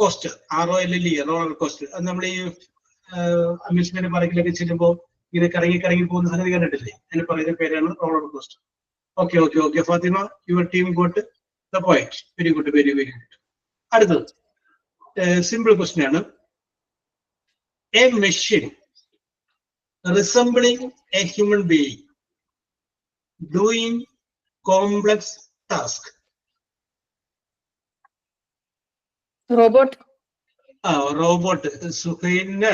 B: coaster, ROLLE, roller coaster. അത് നമ്മൾ ഈ അമ്യൂസ്മെന്റ് പാർക്കിലൊക്കെ ചെല്ലുമ്പോൾ ഇങ്ങനെ കറങ്ങി കറങ്ങി പോകുന്ന സംഗതി കണ്ടിട്ടില്ലേ? അതിന് പറയുന്ന പേരാണ് roller coaster. Okay okay okay Fathima, your team got the point. Very good, very very good. അടുത്തത് സിമ്പിൾ ക്വസ്റ്റ്യൻ ആണ്. A machine resembling a human being doing complex task.
A: Robot.
B: Robot. Suhaina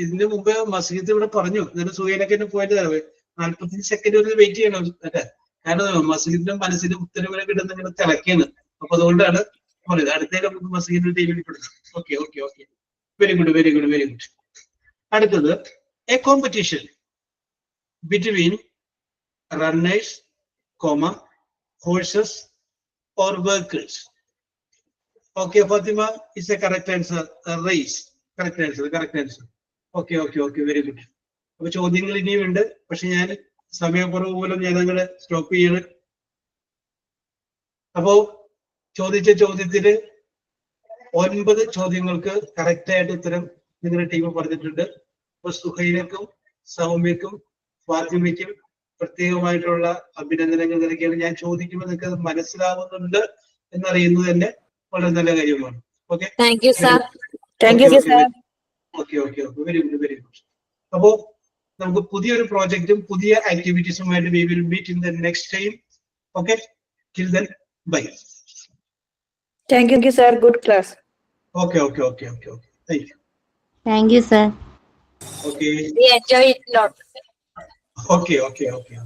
B: ഇതിന് മുമ്പ് മസ്ജിദ് ഇവിടെ പറഞ്ഞു. എന്നിട്ട് സുഹൈനൊക്കെ എന്നെ പോയിട്ട് 45 സെക്കൻഡ് വരെ വെയിറ്റ് ചെയ്യണം അല്ലെ? കാരണം മസ്ജിദിന്റെ മനസ്സിന് ഉത്തരവിനെ കിട്ടുന്ന ഇങ്ങനെ തിളക്കാണ്. അപ്പൊ അതുകൊണ്ടാണ് പറയുന്നത്. അടുത്തേക്ക് നമുക്ക് മസ്ജിദിന്റെ ടീമിൽ പെടും. Okay okay okay, very good, very good, very good. അടുത്തത്. A competition between runners, horses or vehicles. Okay, Fatima is a correct answer. A race. Correct answer, correct answer. Okay, okay, okay, very good. അപ്പൊ ചോദ്യങ്ങൾ ഇനിയുണ്ട്, പക്ഷെ ഞാൻ സമയക്കുറവ് മൂലം ഞാൻ അങ്ങനെ stop ചെയ്യണ്. അപ്പോ ചോദിച്ച ചോദ്യത്തില് 9 ചോദ്യങ്ങൾക്ക് കറക്റ്റ് ആയിട്ട് ഉത്തരം നിങ്ങളുടെ ടീം പറഞ്ഞിട്ടുണ്ട്. അപ്പൊ സുഹൈനക്കും സൗമ്യക്കും ഫാത്തിമയ്ക്കും പ്രത്യേകമായിട്ടുള്ള അഭിനന്ദനങ്ങൾ നൽകിയാണ്. ഞാൻ ചോദിക്കുമ്പോൾ നിങ്ങൾക്ക് അത് മനസ്സിലാവുന്നുണ്ട് എന്നറിയുന്നത് തന്നെ വളരെ നല്ല കാര്യമാണ്. Okay,
A: Thank you, sir. Thank you, sir.
B: Okay okay okay, very good, very good. അപ്പോ നമുക്ക് പുതിയൊരു പ്രോജക്റ്റും പുതിയ ആക്ടിവിറ്റീസുമായിട്ട് we will meet in the next time. Okay, till then, bye.
A: Thank you, sir. Good class.
B: Okay, okay, okay, okay, okay. Thank you.
D: Thank you, sir.
B: Okay,
A: We enjoy it a lot.
B: okay, okay, okay.